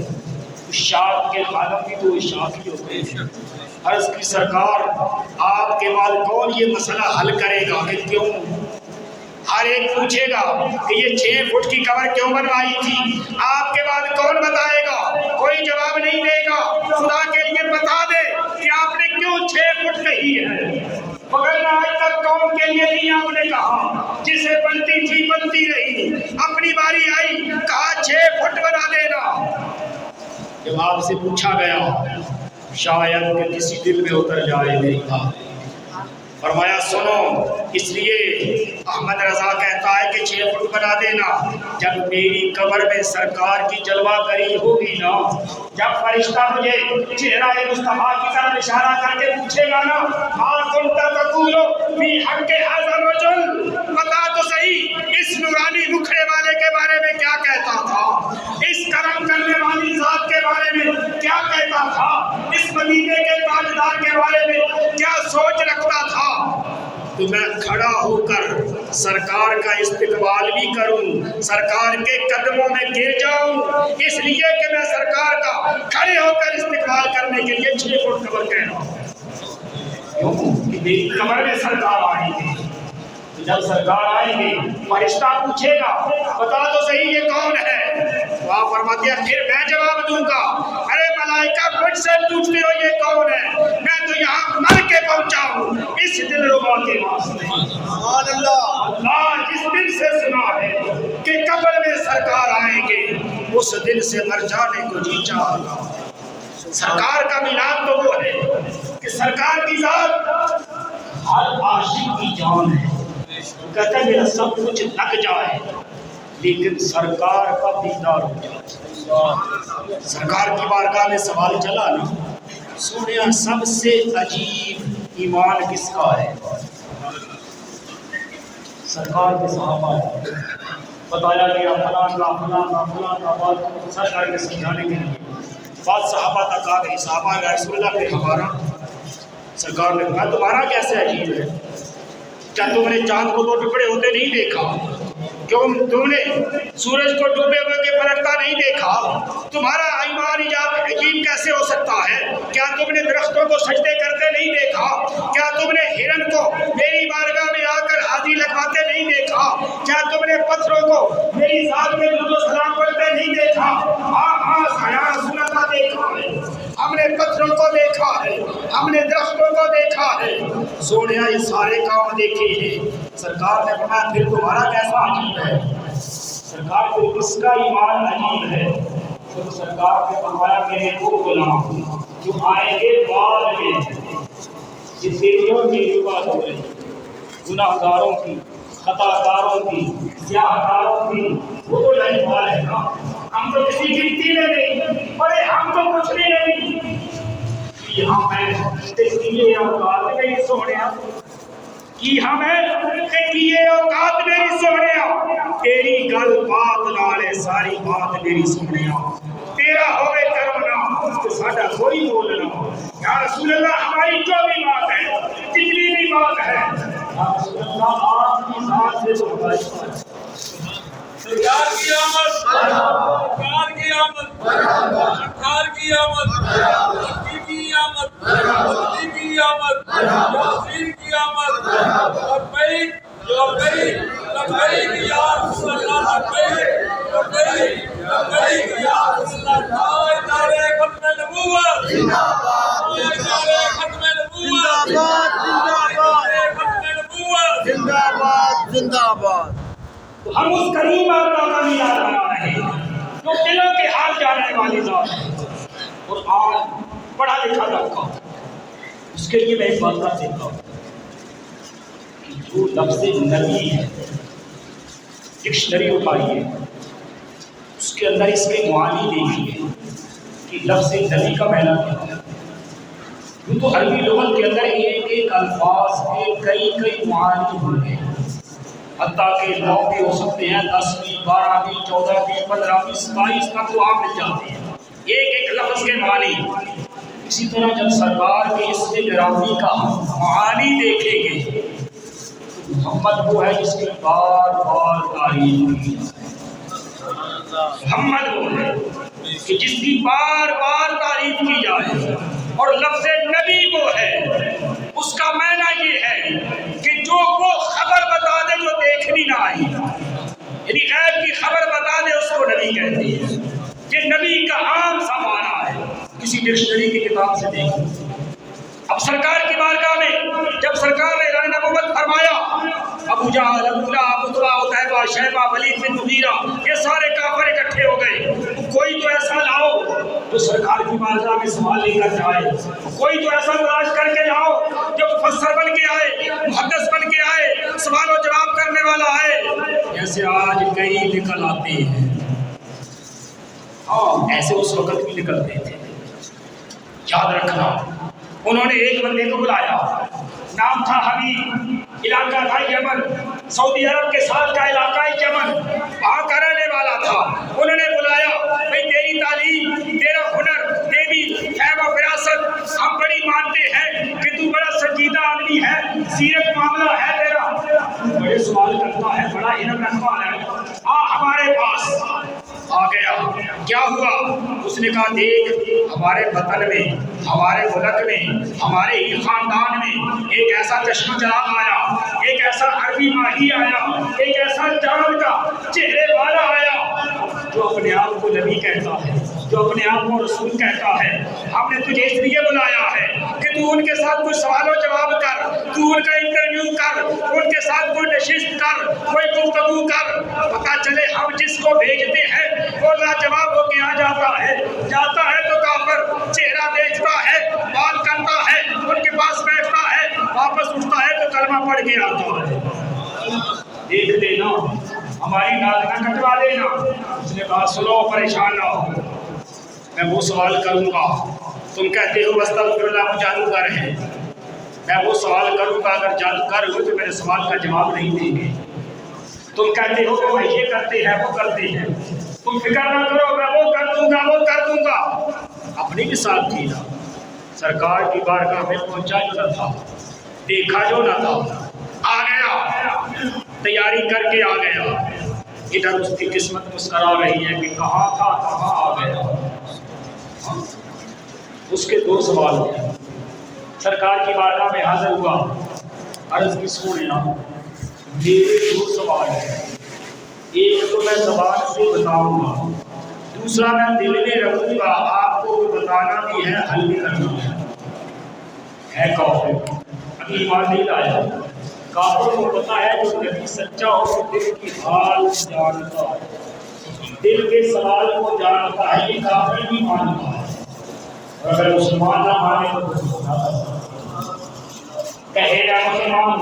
شاخ کے خادم بھی تو شاخ ہی ہوتے ہیں۔ عرض کی سرکار آپ کے بعد کون یہ مسئلہ حل کرے گا کہ کیوں؟ ہر ایک پوچھے گا کہ یہ 6 فٹ کی قبر کیوں بنوائی تھی، آپ کے بعد کون بتائے گا؟ کوئی جواب نہیں دے گا۔ خدا کے لیے بتا دے کہ آپ نے کیوں 6 فٹ کہی ہے، مگر آج تک قوم کے لیے نہیں آپ نے کہا، جسے بنتی تھی بنتی رہی، اپنی باری آئی کہا 6 فٹ بنا دینا۔ جب آپ سے پوچھا گیا شاید کہ کسی دل میں اتر جائے میری بات، فرمایا سنو، اس لیے احمد رضا کہتا ہے کہ 6 فٹ بنا دینا۔ جب میری قبر میں سرکار کی جلوہ گری ہوگی نا، جب فرشتہ مجھے چہرہ مصطفیٰ کی طرف اشارہ کر کے پوچھے گا نا، ماں کنت تقول فی حق ھذا الرجل، بتا تو صحیح اس نورانی مکھڑے والے کے بارے میں کیا کہتا تھا، اس کرم کرنے والی ذات کے بارے میں کیا کہتا تھا، اس مدینے کے تاجدار کے بارے میں کیا سوچ رکھتا تھا۔ تو میں کھڑا ہو کر سرکار کا استقبال بھی کروں، سرکار کے قدموں میں گر جاؤں، اس لیے کہ میں سرکار کا کھڑے ہو کر استقبال کرنے کے لیے 6 فٹ قبر کہہ رہا ہوں۔ کیوں کہ میری قبر میں سرکار آئیں گے، جب سرکار آئیں گے فرشتہ پوچھے گا بتا تو صحیح یہ کون ہے، تو آپ فرماتے ہیں پھر میں جواب دوں گا، ارے ملائکہ مجھ سے پوچھتے ہو یہ کون ہے، میں تو یہاں مر کے پہنچا ہوں اس دل ربا کے واسطے۔ سبحان اللہ، اللہ جس دل سے سنا ہے کہ قبر میں سرکار آئیں گے، اس دل سے مر جانے کو جی چاہا گا۔ سرکار کا میلاد تو وہ ہے کہ سرکار کی ذات ہر عاشق کی جان ہے، کہتا ہے میرا سب کچھ لگ جائے لیکن سرکار کا دیدار ہو جائے۔ سرکار کی بارگاہ میں سوال چلا نا، سنیا سب سے عجیب ایمان کس کا ہے؟ سرکار کے صحابہ بتایا گیا فلاں کا فلاں کا فلاں کا، بات سرکار کے سمجھانے کے لیے بات صحابہ تک آ گئی۔ صحابہ نے رسول اللہ پھر ہمارا، سرکار نے کہا تمہارا کیسے عجیب ہے، کیا تم نے چاند کو 2 ٹکڑے ہوتے نہیں دیکھا، کیوں تم نے سورج کو ڈوبے ہوئے کے پلٹتا نہیں دیکھا، تمہارا ایمان عجیب کیسے ہو سکتا ہے، کیا تم نے درختوں کو سجدے کرتے نہیں دیکھا، کیا تم نے ہرن کو میری بارگاہ میں آ کر حاضری لگواتے نہیں دیکھا، کیا تم نے پتھروں کو میری ذات میں درود و سلام پڑھتے نہیں دیکھا؟ ہاں ہاں یا رسول اللہ دیکھا ہے، ہم نے پتھروں کو دیکھا ہے، ہم نے درختوں کو دیکھا ہے، سونیا یہ سارے کام دیکھے ہیں۔ سرکار نے فرمایا پھر تمہارا کیسا عجیب ہے؟ سرکار کو اس کا ایمان عجیب ہے، تو سرکار نے فرمایا میرے وہ غلام جو آئیں گے بعد میں، جن دیریوں کی بات ہو رہی، گناہ گاروں کی، خطا کاروں کی، سیاہ کاروں کی، وہ تو نہیں ہے نا، ہم تو کسی گنتی میں نہیں، ارے ہم تو کچھ بھی نہیں، یہاں میں کیے اوقات میری سونیا، کی ہمیں کیے اوقات میری سونیا، تیری گل بات نالے ساری بات میری سونیا، تیرا ہوئے کرمنا تو ساڈا کوئی بولنا، یا رسول اللہ ہماری جو بھی بات ہے، جتنی بھی بات ہے، یا رسول اللہ آپ کی ذات سے تو ہماری بات ہے۔ سرکار کی آمد، سرکار کی آمد، سرکار کی آمد، مکی کی آمد، مکی کی آمد، یاسین کی آمد، لبیک لبیک لبیک یا رسول اللہ لبیک لبیک یا رسول اللہ نعرہ ختم نبوت زندہ باد نعرہ ختم نبوت زندہ باد زندہ باد. ہم اس کریم آقا کا میلاد منا رہے ہیں جو دلوں کے حال جاننے والی ذات ہے. اور آج پڑھا لکھا لڑکا اس کے لیے میں ایک بات کا دیتا ہوں کہ جو لفظ نبی ہے ڈکشنری اٹھائیے اس کے اندر اس کے معانی دیکھیے کہ لفظ نبی کا معنی کیا ہے. یوں تو عربی لغت کے اندر ایک ایک الفاظ کے کئی کئی معانی ہوں گے، حتیٰ کہ 9 بھی ہو سکتے ہیں، 10 بھی، 12 بھی، 14 بھی، 15 بھی، 27 تک تو آپ مل جاتے ہیں ایک ایک لفظ کے معنی. اسی طرح جب سرکار کے اس گرامی کا ہم معانی دیکھیں گے تو محمد وہ ہے جس کی بار بار تعریف کی جائے. محمد وہ ہے کہ جس کی بار بار تعریف کی جائے. اور لفظ نبی وہ ہے اس کا معنی یہ ہے کہ جو وہ خبر بتا دے جو دیکھنی نہ آئی، یعنی غیب کی خبر بتا دے اس کو نبی کہتے ہیں. یہ نبی کا عام سا معنی ہے، کسی ڈکشنری کی کتاب سے دیکھیں. اب سرکار کی بارگاہ میں جب سرکار نے اعلان نبوت فرمایا، ابو جہل، ابو لہب، عتبہ، عتیبہ، شیبہ، ولید بن مغیرہ یہ سارے کافر اکٹھے ہو گئے. کوئی تو ایسا لاؤ جو سرکار کی بارگاہ میں سوال لے کر جائے، کوئی تو ایسا تلاش کر کے لاؤ جو مفسر بن کے آئے، محدث بن کے آئے، سوال و جواب کرنے والا آئے. ایسے آج کئی نکل آتے ہیں. ہاں ایسے اس وقت بھی نکلتے تھے. یاد رکھنا انہوں نے ایک بندے کو بلایا، نام تھا حبیب، علاقہ تھا یمن، سعودی عرب کے ساتھ کا علاقہ یمن، وہاں کا رہنے والا تھا. انہوں نے بلایا، بھئی تیری تعلیم، تیرا ہنر، تیری فہم و فراست ہم بڑی مانتے ہیں کہ تو بڑا سنجیدہ آدمی ہے، سیرت معاملہ ہے تیرا، بڑے سوال کرتا ہے، بڑا علم رکھتا ہے، ہمارے پاس آ گیا. کیا ہوا؟ اس نے کہا دیکھ ہمارے وطن میں، ہمارے ملک میں، ہمارے ہی خاندان میں ایک ایسا چشمہ چراغ آیا، ایک ایسا عربی ماہی آیا، ایک ایسا چاند کا چہرے والا آیا جو اپنے آپ کو نبی کہتا ہے، جو اپنے آپ کو رسول کہتا ہے. ہم نے تجھے اس لیے بلایا ہے کہ تو ان کے ساتھ کوئی سوال و جواب کر، تو ان کا انٹرویو کر، ان کے ساتھ کوئی نشست کر، کوئی گفتگو کر. پتہ چلے ہم جس کو بھیجتے ہیں وہ لاجواب ہو کے آ جاتا ہے تو کافر چہرہ دیکھتا ہے، بات کرتا ہے، ان کے پاس بیٹھتا ہے، واپس اٹھتا ہے تو کلمہ پڑھ کے آتا ہے. دیکھ لینا ہماری ناک نہ کٹوا دینا. اس نے کہا سنو پریشان نہ ہو، میں وہ سوال کروں گا. تم کہتے ہو استغفر اللہ کو جادوگر ہے، میں وہ سوال کروں گا، اگر جادوگر ہو تو میرے سوال کا جواب نہیں دیں گے. تم کہتے ہو کہ وہ یہ کرتے ہیں وہ کرتے ہیں، تم فکر نہ کرو، میں وہ کر دوں گا وہ کر دوں گا. اپنی بھی ساتھ تھی نا. سرکار کی بارگاہ میں پہنچا جو نہ تھا، دیکھا جو نہ تھا، آ گیا، تیاری کر کے آ گیا. ادھر اس کی قسمت مسکرا رہی ہے کہ کہاں تھا کہاں آ گیا. اس کے 2 سوال ہیں. سرکار کی بارگاہ میں حاضر ہوا، عرض کی سننا میرے 2 سوال ہیں. ایک تو میں زبان سے بتاؤں گا، دوسرا میں دل میں رکھوں گا، آپ کو بتانا بھی ہے، حل بھی کرنا ہے. کافر ابھی ایمان نہیں لایا. کافر کو پتا ہے جو نبی سچا ہو تو دل کی حال جانتا ہے، دل کے سوال کو جانتا ہے. یہ کافر بھی مانتا ہے، اور اگر مسلمان نہ مانے تو کہے گا مسلمان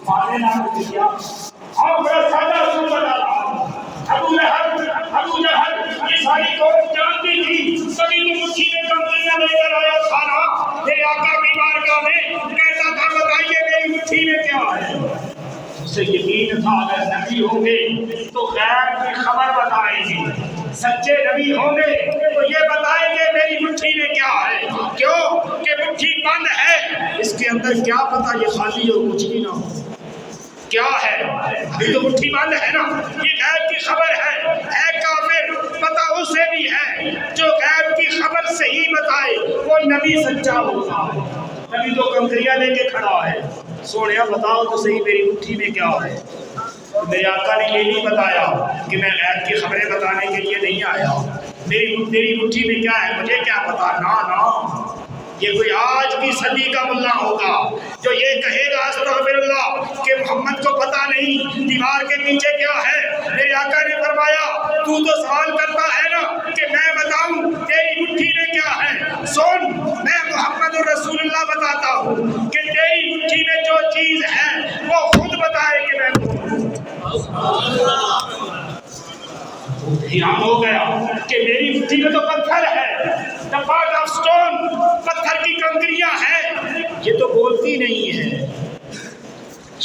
مانے نہ کیا. اور بڑا سادہ اصول بتا رہا ہوں. ابو جہل یہ ساری قوم جانتی تھی، کبھی تو مٹھی میں کمپنیاں لے کر آیا کھانا میرے آقا کی بارگاہ میں، کہتا تھا بتائیے میری مٹھی میں کیا ہے. اسے یقین تھا اگر نبی ہوں گے تو غیب کی خبر بتائیں گے، سچے نبی ہوں گے تو یہ بتائیں گے میری مٹھی میں کیا ہے. کیوں کہ مٹھی بند ہے، اس کے اندر کیا پتا یہ خالی ہو کچھ بھی نہ ہو. کیا ہے ابھی تو مٹھی بند ہے نا. یہ غیب کی خبر ہے کافر، پتہ اسے بھی ہے جو غیب کی خبر صحیح بتائے وہ نبی سچا ہوتا ہے. نبی تو کنکریاں لے کے کھڑا ہے، سونیا بتاؤ تو صحیح میری مٹھی میں کیا ہے. میرے آقا نے یہ نہیں بتایا کہ میں غیب کی خبریں بتانے کے لیے نہیں آیا، میری مٹھی میں کیا ہے مجھے کیا پتا، نا یہ کوئی آج کی صدی کا ملا ہوگا جو یہ کہے گا استغفر اللہ کہ محمد کو پتہ نہیں دیوار کے نیچے کیا ہے۔ میرے آقا نے فرمایا تو سوال کرتا ہے نا کہ میں بتاؤں تیری مٹھی میں کیا ہے، سن میں محمد رسول اللہ بتاتا ہوں کہ تیری مٹھی میں جو چیز ہے وہ خود بتائے کہ میں حیران ہو گیا کہ میری مٹھی میں تو پتھر ہے، the part of stone، پتھر کی کنکریاں ہیں، یہ تو بولتی نہیں ہے۔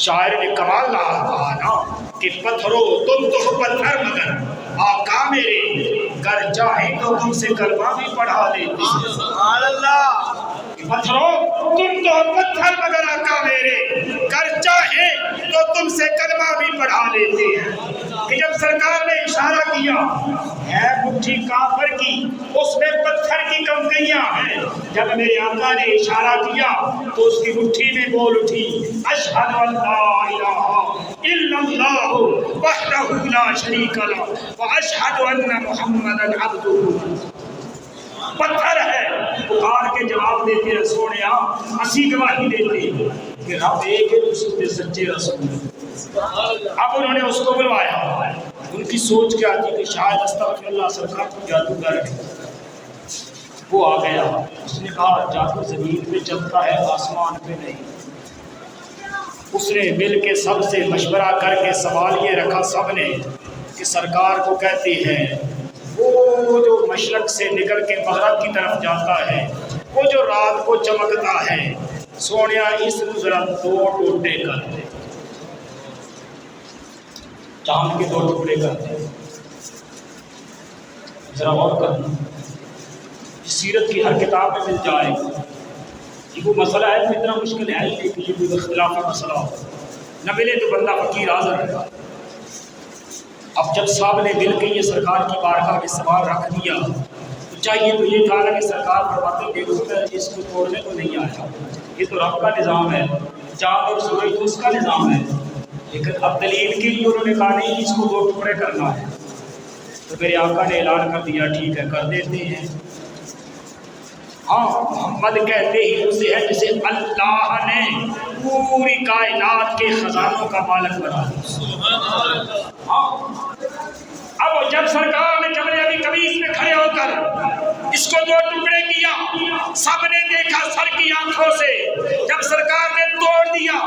شاعر نے کمال کہا نا کہ پتھروں تم تو پتھر مگر آقا میرے گر چاہیں تو تم سے کلمہ بھی پڑھا لیتے۔ سبحان اللہ، پتھروں تم تو پتھر مگر آقا میرے گر چاہیں تو تم سے کلمہ بھی پڑھا لیتے ہیں۔ کہ جب سرکار نے اشارہ کیا ہے مٹھی کافر کی، اس میں پتھر کی کنکریاں ہیں، جب میرے آقا نے اشارہ کیا تو اس کی مٹھی میں بول اٹھی اشہد ان لا الہ الا اللہ وحدہ لا شریک لہ واشہد ان محمدا عبدہ۔ پتھر ہے، پکار کے جواب دیتے ہیں سونیا، اسی گواہی دیتے کہ رب ایک ہے، اس نے سچے رسول۔ اب انہوں نے اس کو بلوایا، ان کی سوچ کیا تھی کہ شاید استغفر اللہ سرکار کو جادوگر ہے۔ وہ آ گیا، اس نے کہا جادو زمین پہ چلتا ہے آسمان پہ نہیں۔ اس نے مل کے سب سے مشورہ کر کے سوال یہ رکھا سب نے کہ سرکار کو کہتے ہیں وہ جو مشرق سے نکل کے مغرب کی طرف جاتا ہے، وہ جو رات کو چمکتا ہے، سونیا اس کو ذرا دو ٹوٹے کر دے، چاند کے دو ٹکڑے کر دے۔ ذرا غور کرنا، سیرت کی ہر کتاب میں مل جائے گا۔ یہ کوئی مسئلہ ہے تو اتنا مشکل ہے ہی نہیں کہ یہ کوئی اختلافی مسئلہ ہو، نہ ملے تو بندہ فقیر حاضر ہے۔ اب جب صاحب نے مل کے یہ سرکار کی بارگاہ میں سوال رکھ دیا تو چاہیے تو یہ کہا کہ سرکار فرماتے دیکھو میں اس کو توڑنے کو نہیں آیا، یہ تو رب کا نظام ہے، چاند اور سورج تو اس کا نظام ہے، لیکن اب دلیل کے لیے انہوں نے کہا نہیں اس کو دو ٹکڑے کرنا ہے۔ تو میرے آقا نے اعلان کر دیا ٹھیک ہے کر دیتے ہیں۔ ہاں محمد کہتے ہی اسے ہے جسے اللہ نے پوری کائنات کے خزانوں کا مالک بنا دیا۔ اب جب سرکار نے جبل ابی قبیس میں کھڑے ہو کر اس کو دو ٹکڑے کیا، سب نے دیکھا سر کی آنکھوں سے، جب سرکار نے توڑ دیا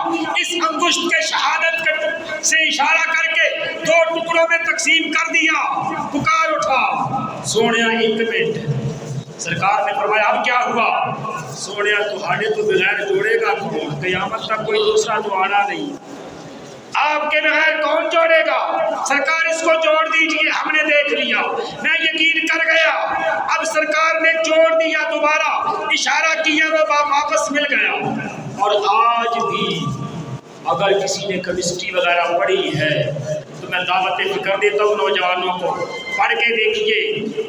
اس انگشت کے شہادت سے اشارہ کر کے دو ٹکڑوں میں تقسیم کر دیا، پکار اٹھا سونیا ایک منٹ۔ سرکار نے فرمایا اب کیا ہوا؟ سونیا تمہارے تو بغیر جوڑے گا کون؟ قیامت تک کوئی دوسرا جوڑا نہیں، آپ کے بغیر کون جوڑے گا؟ سرکار اس کو جوڑ دیجئے، ہم نے دیکھ لیا، میں یقین کر گیا۔ اب سرکار نے جوڑ دیا، دوبارہ اشارہ کیا، وہ واپس مل گیا۔ اور آج بھی اگر کسی نے کیمسٹری وغیرہ پڑھی ہے تو میں دعوت فکر دیتا ہوں نوجوانوں کو، پڑھ کے دیکھیے،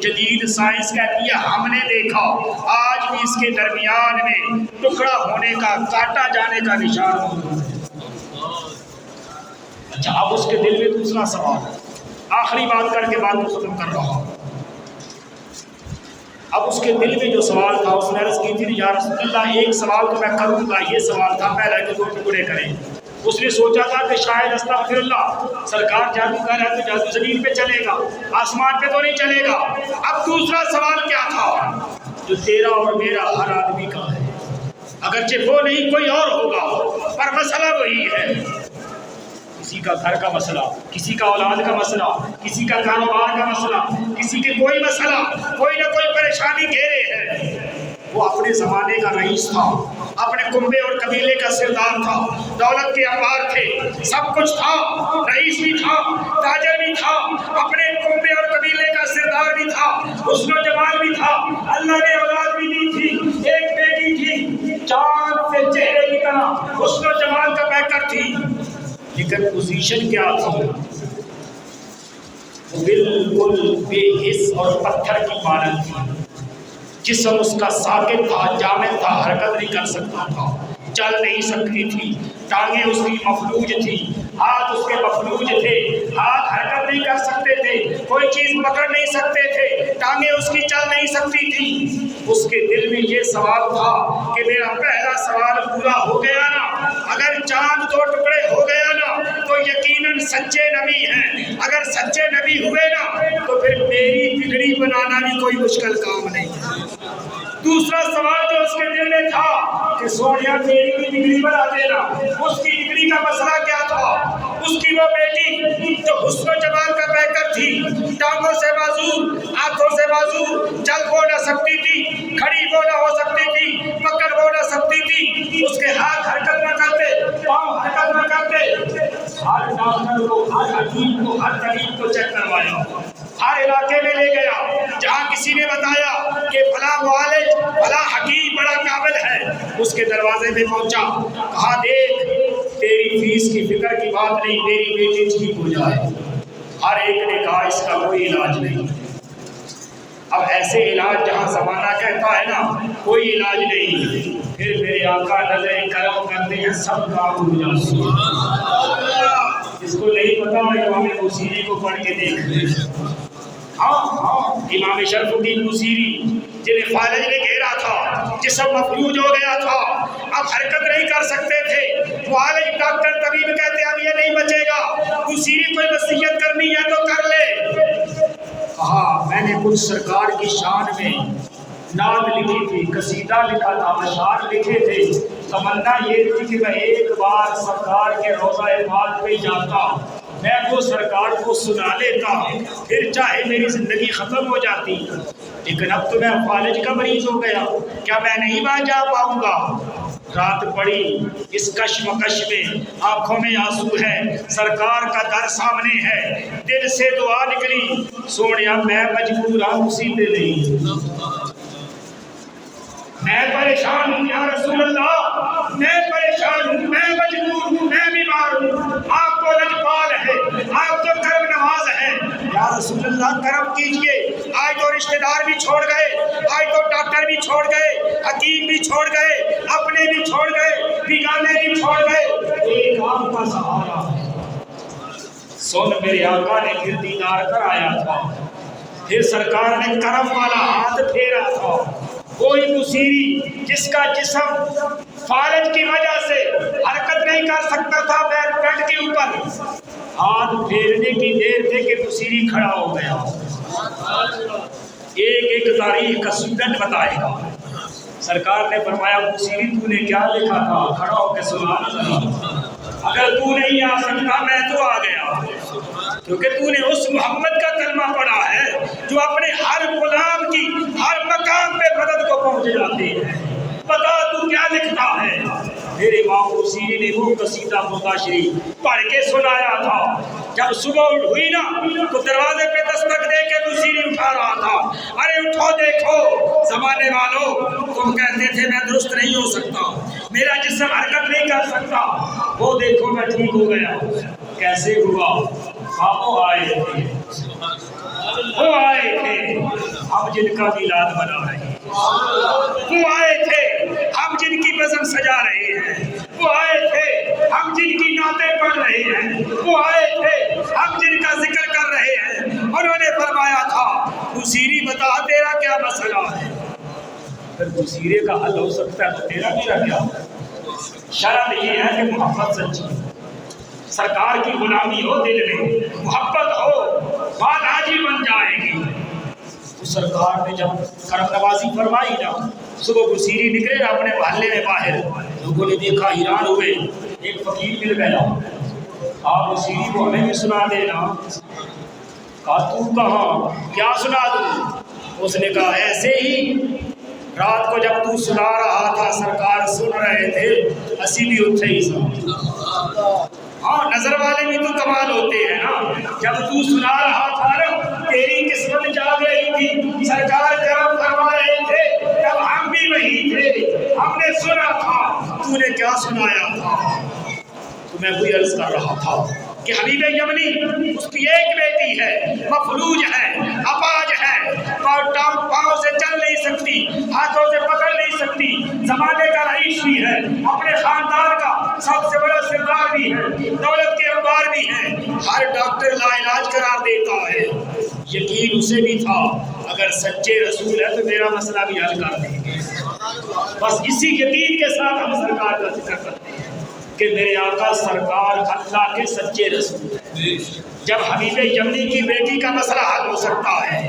جدید سائنس کہتی ہے ہم نے دیکھا آج بھی اس کے درمیان میں ٹکڑا ہونے کا، کاٹا جانے کا نشان موجود ہے۔ اچھا اب اس کے دل میں دوسرا سوال، آخری بات کر کے بات کو ختم کر رہا ہوں۔ اب اس کے دل میں جو سوال تھا، اس نے عرض کی تھی یا رسول اللہ ایک سوال تو میں کروں گا، یہ سوال تھا پہلا کہ دو ٹکڑے کریں۔ اس نے سوچا تھا کہ شاید استغفر اللہ سرکار جادوگر ہے تو جادو زمین پہ چلے گا، آسمان پہ تو نہیں چلے گا۔ اب دوسرا سوال کیا تھا جو تیرا اور میرا ہر آدمی کا ہے، اگرچہ وہ نہیں کوئی اور ہوگا پر مسئلہ وہی ہے، کسی کا گھر کا مسئلہ، کسی کا اولاد کا مسئلہ، کسی کا کاروبار کا مسئلہ، کسی کے کوئی مسئلہ، کوئی نہ کوئی پریشانی گھیرے ہے۔ وہ اپنے زمانے کا رئیس تھا، اپنے کنبے اور قبیلے کا سردار تھا، دولت کے انبار تھے، سب کچھ تھا، رئیس بھی تھا، تاجر بھی تھا، اپنے کنبے اور قبیلے کا سردار بھی تھا، حسن و جمال بھی تھا، اللہ نے اولاد بھی دی تھی، ایک بیٹی تھی، چاند سے چہرے کی طرح حسن و جمال کا پیکر تھی، لیکن پوزیشن کیا تھی؟ بالکل بے حس اور پتھر کی مانند تھی۔ جسم اس کا ساکت تھا، جامد تھا، حرکت نہیں کر سکتا تھا، چل نہیں سکتی تھی، ٹانگیں اس کی مفلوج تھی، ہاتھ اس کے مفلوج تھے، ہاتھ حرکت نہیں کر سکتے تھے، کوئی چیز پکڑ نہیں سکتے تھے، ٹانگیں اس کی چل نہیں سکتی تھی۔ اس کے دل میں یہ سوال تھا کہ میرا پہلا سوال پورا ہو گیا نا، اگر چاند 2 ٹکڑے ہو گیا نا تو یقیناً سچے نبی ہیں، اگر سچے نبی ہوئے نا تو پھر میری بگڑی بنانا بھی کوئی مشکل کام نہیں ہے۔ دوسرا سوال جو اس کے دل میں تھا کہ سونیا میری بھی بگڑی بنا دینا۔ اس کی بگڑی کا مسئلہ کیا تھا؟ اس کی وہ بیٹی جو حسن و جمال کا پیکر تھی، ٹانگوں سے معذور، آنکھوں سے معذور، چل وہ نہ سکتی تھی، کھڑی وہ نہ ہو سکتی تھی، پکڑ وہ نہ سکتی تھی، اس کے ہاتھ حرکت نہ کرتے، پاؤں حرکت نہ کرتے۔ ہر ڈاکٹر کو، ہر حکیم کو، ہر طبیب کو چیک کروایا، ہر علاقے میں لے گیا جہاں کسی نے بتایا کہ فلاں معالج، فلاں حکیم بڑا قابل ہے، اس کے دروازے میں پہنچا، کہا دیکھ تیری فیس کی فکر کی بات نہیں، میری بیٹی ٹھیک ہو جائے۔ ہر ایک نے کہا اس کا کوئی علاج نہیں۔ اب ایسے علاج جہاں زمانہ کہتا ہے نا کوئی علاج نہیں، پھر میرے آقا نظر کرم کرتے ہیں سب کام ہو جاتے ہیں۔ جس کو نہیں پتا امام بوصیری کو پڑھ کے دیکھ۔ امام شرف الدین بوصیری جنہیں فالج نے گھیرا تھا، جسم مفلوج ہو گیا تھا، اب حرکت نہیں کر سکتے تھے، معالج ڈاکٹر طبیب کہتے اب یہ نہیں بچے گا، بوصیری کوئی وصیت کرنی ہے تو کر لے۔ کہا میں نے کچھ سرکار کی شان میں نعت لکھی تھی، قصیدہ لکھا تھا، اشعار لکھے تھے، تمنا یہ تھی کہ میں ایک بار سرکار کے روضہ پاک پہ جاتا، میں وہ سرکار کو سنا لیتا، پھر چاہے میری زندگی ختم ہو جاتی، لیکن اب تو میں فالج کا مریض ہو گیا، کیا میں نہیں وہاں جا پاؤں گا؟ رات پڑی اس کشمکش میں، آنکھوں میں آنسو ہے، سرکار کا در سامنے ہے، دل سے دعا نکلی، سونیا میں مجبور ہوں مصیبت نہیں، میں پریشان ہوں یا رسول اللہ، میں پریشان ہوں، میں مجبور ہوں، میں بیمار ہوں، آپ کو لجپال ہے، آپ تو کرم نواز ہے، یا رسول اللہ کرم کیجئے۔ آج تو رشتہ دار بھی چھوڑ گئے، آج تو ڈاکٹر بھی چھوڑ گئے، حکیم بھی چھوڑ گئے، اپنے بھی چھوڑ گئے، بیگانے بھی چھوڑ گئے، ایک آپ کا سہارا ہے۔ سن میرے آقا نے پھر دیدار کر آیا تھا، پھر سرکار نے کرم والا ہاتھ پھیرا تھا، کوئی بوصیری جس کا جسم فالج کی وجہ سے حرکت نہیں کر سکتا تھا بیڈ کے اوپر، ہاتھ پھیرنے کی دیر تھے کہ بوصیری کھڑا ہو گیا۔ ایک ایک تاریخ کا اسٹوڈنٹ بتائے گا۔ سرکار نے فرمایا بوصیری تو نے کیا لکھا تھا؟ کھڑا ہو کے سنا ذرا، اگر تو نہیں آ سکتا میں تو آ گیا، کیونکہ تو نے اس محمد کا کلمہ پڑھا ہے جو اپنے ہر غلام کی ہر مقام پہ مدد کو پہنچ جاتے ہیں، بتا تو کیا لکھتا ہے؟ میرے امام بوصیری نے وہ قصیدہ مردا شریف پڑھ کے سنایا تھا۔ جب صبح ہوئی نا تو دروازے پہ دستک دے کے بوصیری اٹھا رہا تھا، ارے اٹھو دیکھو زمانے والوں، تم کہتے تھے میں درست نہیں ہو سکتا، میرا جسم حرکت نہیں کر سکتا، وہ دیکھو میں ٹھیک ہو گیا۔ کیسے ہوا؟ وہ آئے تھے، وہ آئے تھے ہم جن کا میلاد منا رہے ہیں، وہ آئے تھے ہم جن کی بزم سجا رہے ہیں، وہ آئے تھے ہم جن کی نعتیں پڑھ رہے ہیں، وہ آئے تھے ہم جن کا ذکر کر رہے ہیں۔ انہوں نے فرمایا تھا بوصیری بتا تیرا کیا مسئلہ ہے؟ اگر بوصیری کا حل ہو سکتا ہے تو تیرا میرا کیا؟ شرط یہ ہے کہ محبت سچی، سرکار کی غلامی ہو، دل میں محبت ہو، بات حاجی بن جائے گی۔ تو سرکار نے جب کرم نوازی فرمائی نا، صبح بوصیری نکلے اپنے محلے میں باہر، لوگوں نے دیکھا حیران ہوئے، ایک فقیر مل گیا، آپ بوصیری کو ہمیں بھی سنا دینا۔ کہا تو کہاں، کیا سنا دوں؟ اس نے کہا ایسے ہی رات کو جب تو سنا رہا تھا سرکار سن رہے تھے، اسی بھی اٹھے ہی سنا۔ ہاں نظر والے بھی تو کمال ہوتے ہیں نا، جب تو سنا رہا تھا نا تیری قسمت جاگ رہی تھی، سرکار کرم فرما رہے تھے، جب ہم بھی وہی تھے، ہم نے سنا تھا، تو نے کیا سنایا تھا؟ تو میں وہی عرض کر رہا تھا کہ حبیب یمنی اس کی ایک بیٹی ہے، مفلوج ہے، اپاہج ہے، پاؤں سے چل نہیں سکتی، ہاتھوں سے پکڑ نہیں سکتی، زمانے کا رئیس بھی ہے، اپنے خاندان کا سب سے بڑا سردار بھی ہے، دولت کے انبار بھی ہیں، ہر ڈاکٹر لا علاج قرار دیتا ہے۔ یقین اسے بھی تھا اگر سچے رسول ہے تو میرا مسئلہ بھی حل کر دیں گے۔ بس اسی یقین کے ساتھ ہم سرکار کا ذکر کرتے ہیں کہ میرے آقا سرکار اللہ کے سچے رسول ہیں۔ جب حبیب یمنی کی بیٹی کا مسئلہ حل ہو سکتا ہے،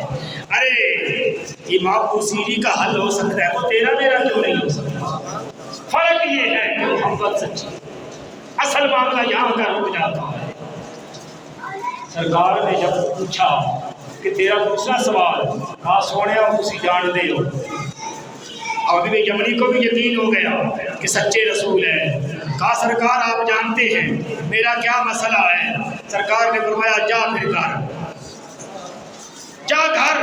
ارے امام بوصیری کا حل ہو سکتا ہے، وہ تیرا میرا کیوں نہیں ہو سکتا؟ فرق یہ ہے کہ محبت سچی، اصل معاملہ یہاں کا رک جاتا ہے۔ سرکار نے جب پوچھا کہ تیرا دوسرا سوال کہا سونے اور اسی جان دے ہو، اور حبیب یمنی کو بھی یقین ہو گیا کہ سچے رسول ہے۔ کہا سرکار آپ جانتے ہیں میرا کیا مسئلہ ہے؟ سرکار نے فرمایا جا پھر گھر، جا گھر۔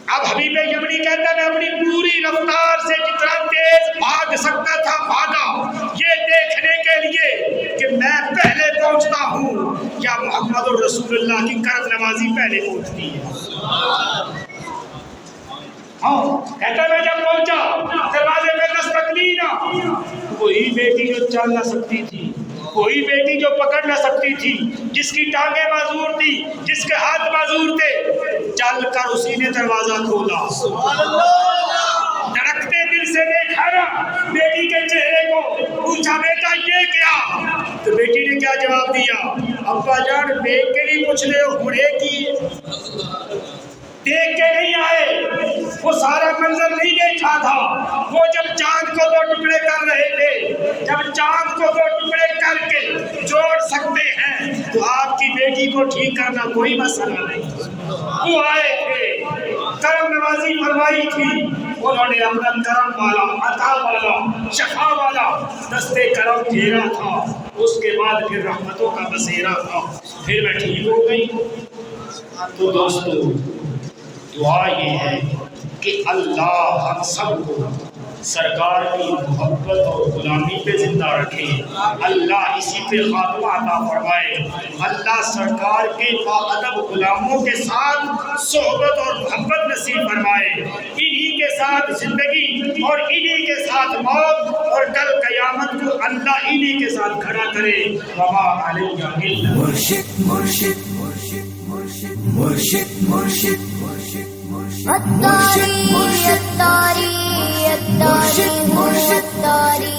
اب حبیب یمنی کہتا ہے میں اپنی پوری رفتار سے جتنا تیز بھاگ سکتا تھا بھاگا، یہ دیکھنے کے لیے کہ میں پہلے پہنچتا ہوں یا محمد الرسول اللہ کی کرم نوازی پہلے پہنچتی ہے۔ کہتا میں جب پہنچا دروازے پہ دستک دی نا، وہی بیٹی جو چل نہ سکتی تھی، وہی بیٹی جو پکڑ نہ سکتی تھی، جس کی ٹانگیں معذور تھی، جس کے ہاتھ معذور تھے، چل کر اسی نے دروازہ کھولا۔ دھڑکتے دل سے دیکھا نا بیٹی کے چہرے کو، پوچھا بیٹا یہ کیا؟ تو بیٹی نے کیا جواب دیا؟ ابا جان دیکھ کے نہیں پوچھ رہے ہو، ہونے کی دیکھ کے نہیں آئے، وہ سارا منظر نہیں دیکھا تھا۔ وہ جب چاند کو دو ٹکڑے کر رہے تھے، جب چاند کو دو ٹکڑے کر کے جوڑ سکتے ہیں تو آپ کی بیٹی کو ٹھیک کرنا کوئی مسئلہ نہیں۔ وہ آئے تھے، کرم نوازی فرمائی تھی، انہوں نے اپنا کرم والا، عطا والا، شفا والا دستے کرم پھیرا تھا، اس کے بعد پھر رحمتوں کا بسیرا تھا، پھر میں ٹھیک ہو گئی۔ تو دوستو دعا یہ ہے کہ اللہ ہم سب کو سرکار کی محبت اور غلامی پہ زندہ رکھے، اللہ اسی پہ خاتمہ عطا فرمائے، اللہ سرکار کے باادب غلاموں کے ساتھ صحبت اور محبت نصیب فرمائے، انہی کے ساتھ زندگی اور انہی کے ساتھ موت، اور کل قیامت کو اللہ انہی کے ساتھ کھڑا کرے۔ وما علیہ الا مرشد مرشد مرشد مرشد مرشد مرشد الطاری الطاری الطاری الطاری